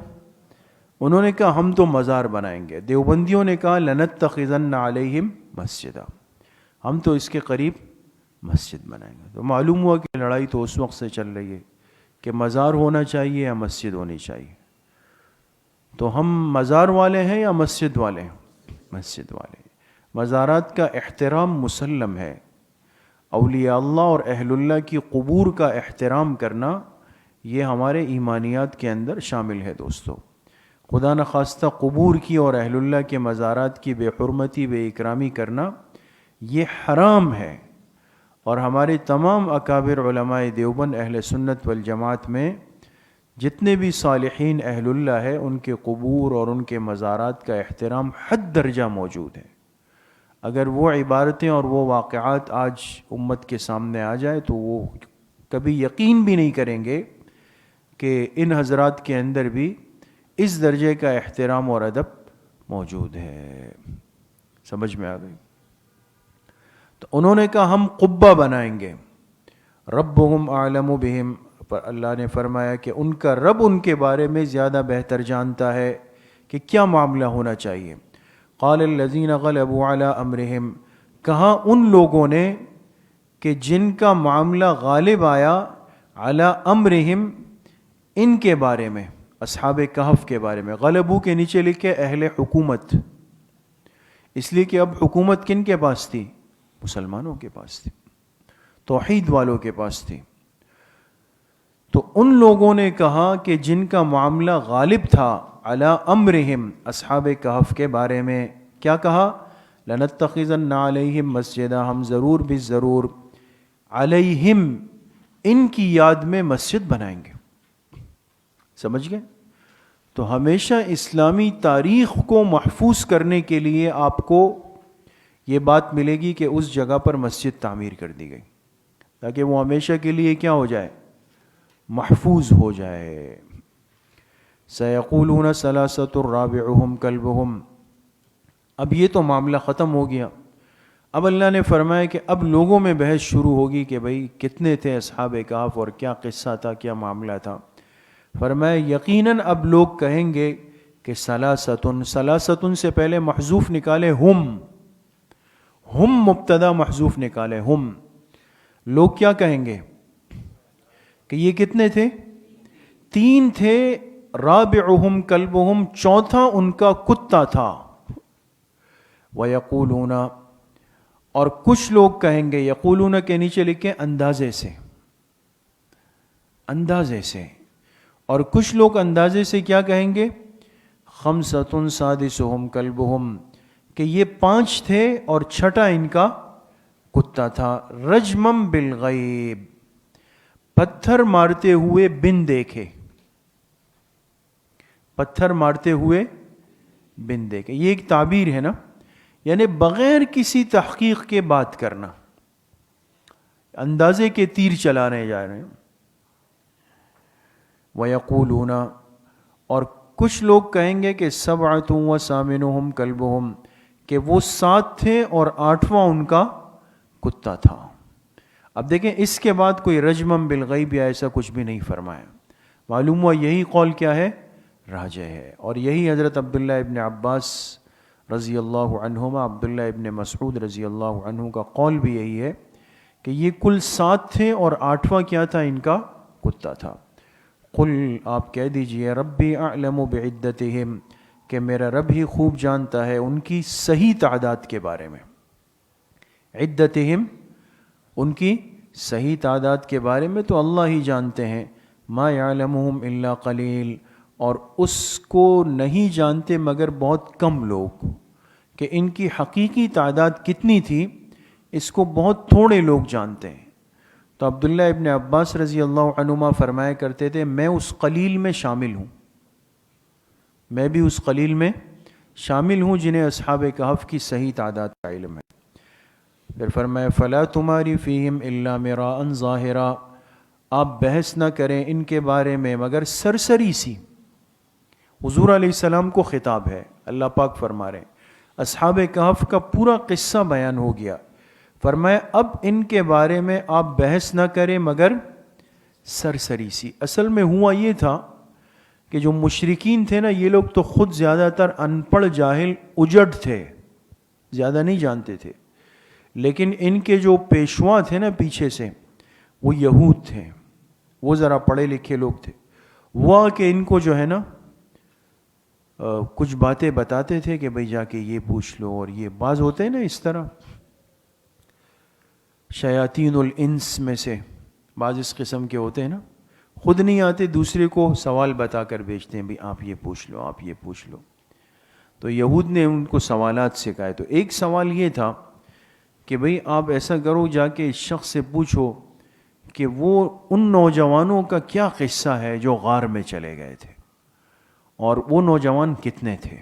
انہوں نے کہا ہم تو مزار بنائیں گے. دیوبندیوں نے کہا لنتخذن علیہم مسجدا، ہم تو اس کے قریب مسجد بنائیں گے. تو معلوم ہوا کہ لڑائی تو اس وقت سے چل رہی ہے کہ مزار ہونا چاہیے یا مسجد ہونی چاہیے. تو ہم مزار والے ہیں یا مسجد والے ہیں؟ مسجد والے. مزارات کا احترام مسلم ہے. اولیاء اللہ اور اہل اللہ کی قبور کا احترام کرنا یہ ہمارے ایمانیات کے اندر شامل ہے دوستو. خدا نخواستہ قبور کی اور اہل اللہ کے مزارات کی بے حرمتی بے اکرامی کرنا یہ حرام ہے. اور ہمارے تمام اکابر علماء دیوبند اہل سنت والجماعت میں جتنے بھی صالحین اہل اللہ ہے ان کے قبور اور ان کے مزارات کا احترام حد درجہ موجود ہے. اگر وہ عبارتیں اور وہ واقعات آج امت کے سامنے آ جائے تو وہ کبھی یقین بھی نہیں کریں گے کہ ان حضرات کے اندر بھی اس درجے کا احترام اور ادب موجود ہے. سمجھ میں آ گئی؟ تو انہوں نے کہا ہم قبہ بنائیں گے. ربہم اعلم بہم، پر اللہ نے فرمایا کہ ان کا رب ان کے بارے میں زیادہ بہتر جانتا ہے کہ کیا معاملہ ہونا چاہیے. قال الذین غلبوا علی امرہم، کہا ان لوگوں نے کہ جن کا معاملہ غالب آیا علی امرہم، ان کے بارے میں، اصحاب کہف کے بارے میں. غلبو کے نیچے لکھے اہل حکومت، اس لیے کہ اب حکومت کن کے پاس تھی؟ مسلمانوں کے پاس تھی، توحید والوں کے پاس تھی. تو ان لوگوں نے کہا کہ جن کا معاملہ غالب تھا علی امرہم، اصحاب کہف کے بارے میں، کیا کہا؟ لنتخذن علیہم مسجدا، ہم ضرور بھی ضرور علیہم، ان کی یاد میں مسجد بنائیں گے. سمجھ گئے؟ تو ہمیشہ اسلامی تاریخ کو محفوظ کرنے کے لیے آپ کو یہ بات ملے گی کہ اس جگہ پر مسجد تعمیر کر دی گئی تاکہ وہ ہمیشہ کے لیے کیا ہو جائے؟ محفوظ ہو جائے. سیقولون ثلاثۃ رابعہم کلبہم، اب یہ تو معاملہ ختم ہو گیا. اب اللہ نے فرمایا کہ اب لوگوں میں بحث شروع ہوگی کہ بھئی کتنے تھے اصحاب کہف اور کیا قصہ تھا، کیا معاملہ تھا. فرمایا یقیناً اب لوگ کہیں گے کہ ثلاثۃ، ثلاثۃ سے پہلے محذوف نکالے ہم مبتدا محذوف نکالے ہم. لوگ کیا کہیں گے کہ یہ کتنے تھے؟ 3 تھے. رابعہم کلبہم، چوتھا ان کا کتا تھا. وَيَقُولُونَ، اور کچھ لوگ کہیں گے، یقولون کے نیچے لکھیں اندازے سے، اندازے سے. اور کچھ لوگ اندازے سے کیا کہیں گے؟ خمسۃ سادسہم کلبہم، کہ یہ 5 تھے اور چھٹا ان کا کتا تھا. رجمم بالغیب، پتھر مارتے ہوئے بن دیکھے، پتھر مارتے ہوئے بن دیکھے. یہ ایک تعبیر ہے نا، یعنی بغیر کسی تحقیق کے بات کرنا، اندازے کے تیر چلانے جا رہے ہیں. وَيَقُولُونَ، اور کچھ لوگ کہیں گے کہ سبعۃ وثامنہم کلبہم، کہ وہ 7 تھے اور 8واں ان کا کتا تھا. اب دیکھیں اس کے بعد کوئی رجمم بالغیب یا ایسا کچھ بھی نہیں فرمایا. معلوم ہوا یہی قول کیا ہے؟ راجح ہے. اور یہی حضرت عبداللہ ابن عباس رضی اللہ عنہما، عبداللہ ابن مسعود رضی اللہ عنہ کا قول بھی یہی ہے کہ یہ کل 7 تھے اور 8واں کیا تھا؟ ان کا کتا تھا. قل، آپ کہہ دیجئے، ربی اعلم بعدتہم، کہ میرا رب ہی خوب جانتا ہے ان کی صحیح تعداد کے بارے میں. عدتہم، ان کی صحیح تعداد کے بارے میں تو اللہ ہی جانتے ہیں. ما یعلمہم الا قلیل، اور اس کو نہیں جانتے مگر بہت کم لوگ، کہ ان کی حقیقی تعداد کتنی تھی اس کو بہت تھوڑے لوگ جانتے ہیں. تو عبداللہ ابن عباس رضی اللہ عنہما فرمایا کرتے تھے میں اس قلیل میں شامل ہوں، میں بھی اس قلیل میں شامل ہوں جنہیں اصحاب کہف کی صحیح تعداد کا علم ہے. پھر فرمایا فلا تماری فیہم الا مراء ظاہرا، آپ بحث نہ کریں ان کے بارے میں مگر سرسری سی. حضور علیہ السلام کو خطاب ہے, اللہ پاک فرما رہے ہیں اصحاب کہف کا پورا قصہ بیان ہو گیا, فرمایا اب ان کے بارے میں آپ بحث نہ کریں مگر سرسری سی. اصل میں ہوا یہ تھا کہ جو مشرکین تھے نا, یہ لوگ تو خود زیادہ تر ان پڑھ جاہل اجڑ تھے, زیادہ نہیں جانتے تھے, لیکن ان کے جو پیشوا تھے نا پیچھے سے, وہ یہود تھے, وہ ذرا پڑھے لکھے لوگ تھے. وہ کہ ان کو جو ہے نا کچھ باتیں بتاتے تھے کہ بھئی جا کے یہ پوچھ لو, اور یہ بعض ہوتے ہیں نا اس طرح شیاطین الانس میں سے بعض اس قسم کے ہوتے ہیں نا, خود نہیں آتے دوسرے کو سوال بتا کر بھیجتے ہیں, بھئی آپ یہ پوچھ لو, آپ یہ پوچھ لو. تو یہود نے ان کو سوالات سکھائے. تو ایک سوال یہ تھا کہ بھئی آپ ایسا کرو, جا کے اس شخص سے پوچھو کہ وہ ان نوجوانوں کا کیا قصہ ہے جو غار میں چلے گئے تھے, اور وہ نوجوان کتنے تھے,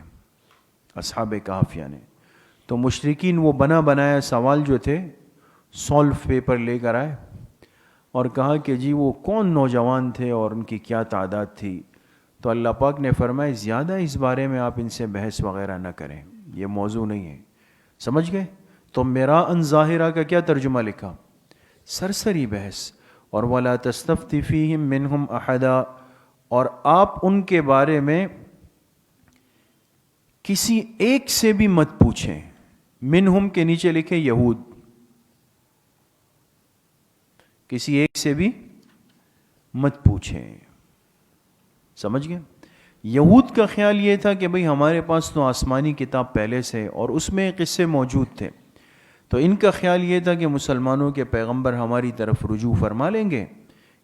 اصحاب کہف یعنی. تو مشرکین وہ بنا بنایا سوال جو تھے سولو پیپر لے کر آئے اور کہا کہ جی وہ کون نوجوان تھے اور ان کی کیا تعداد تھی. تو اللہ پاک نے فرمایا زیادہ اس بارے میں آپ ان سے بحث وغیرہ نہ کریں, یہ موضوع نہیں ہے. سمجھ گئے؟ تو میرا ان ظاہرہ کا کیا ترجمہ لکھا؟ سرسری بحث. اور وَلَا تَسْتَفْتِ فِيهِمْ مِنْهُمْ أَحَدًا, اور آپ ان کے بارے میں کسی ایک سے بھی مت پوچھیں. منہم کے نیچے لکھیں یہود, کسی ایک سے بھی مت پوچھیں. سمجھ گئے؟ یہود کا خیال یہ تھا کہ بھئی ہمارے پاس تو آسمانی کتاب پہلے سے اور اس میں قصے موجود تھے, تو ان کا خیال یہ تھا کہ مسلمانوں کے پیغمبر ہماری طرف رجوع فرما لیں گے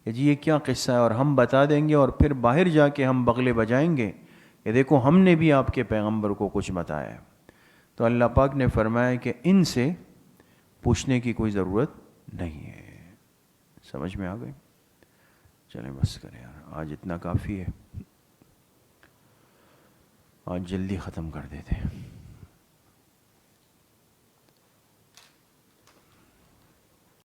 کہ جی یہ کیا قصہ ہے, اور ہم بتا دیں گے, اور پھر باہر جا کے ہم بغلے بجائیں گے کہ دیکھو ہم نے بھی آپ کے پیغمبر کو کچھ بتایا ہے. تو اللہ پاک نے فرمایا کہ ان سے پوچھنے کی کوئی ضرورت نہیں ہے. سمجھ میں آ گئی؟ چلیں بس کریں یار, آج اتنا کافی ہے, آج جلدی ختم کر دیتے ہیں.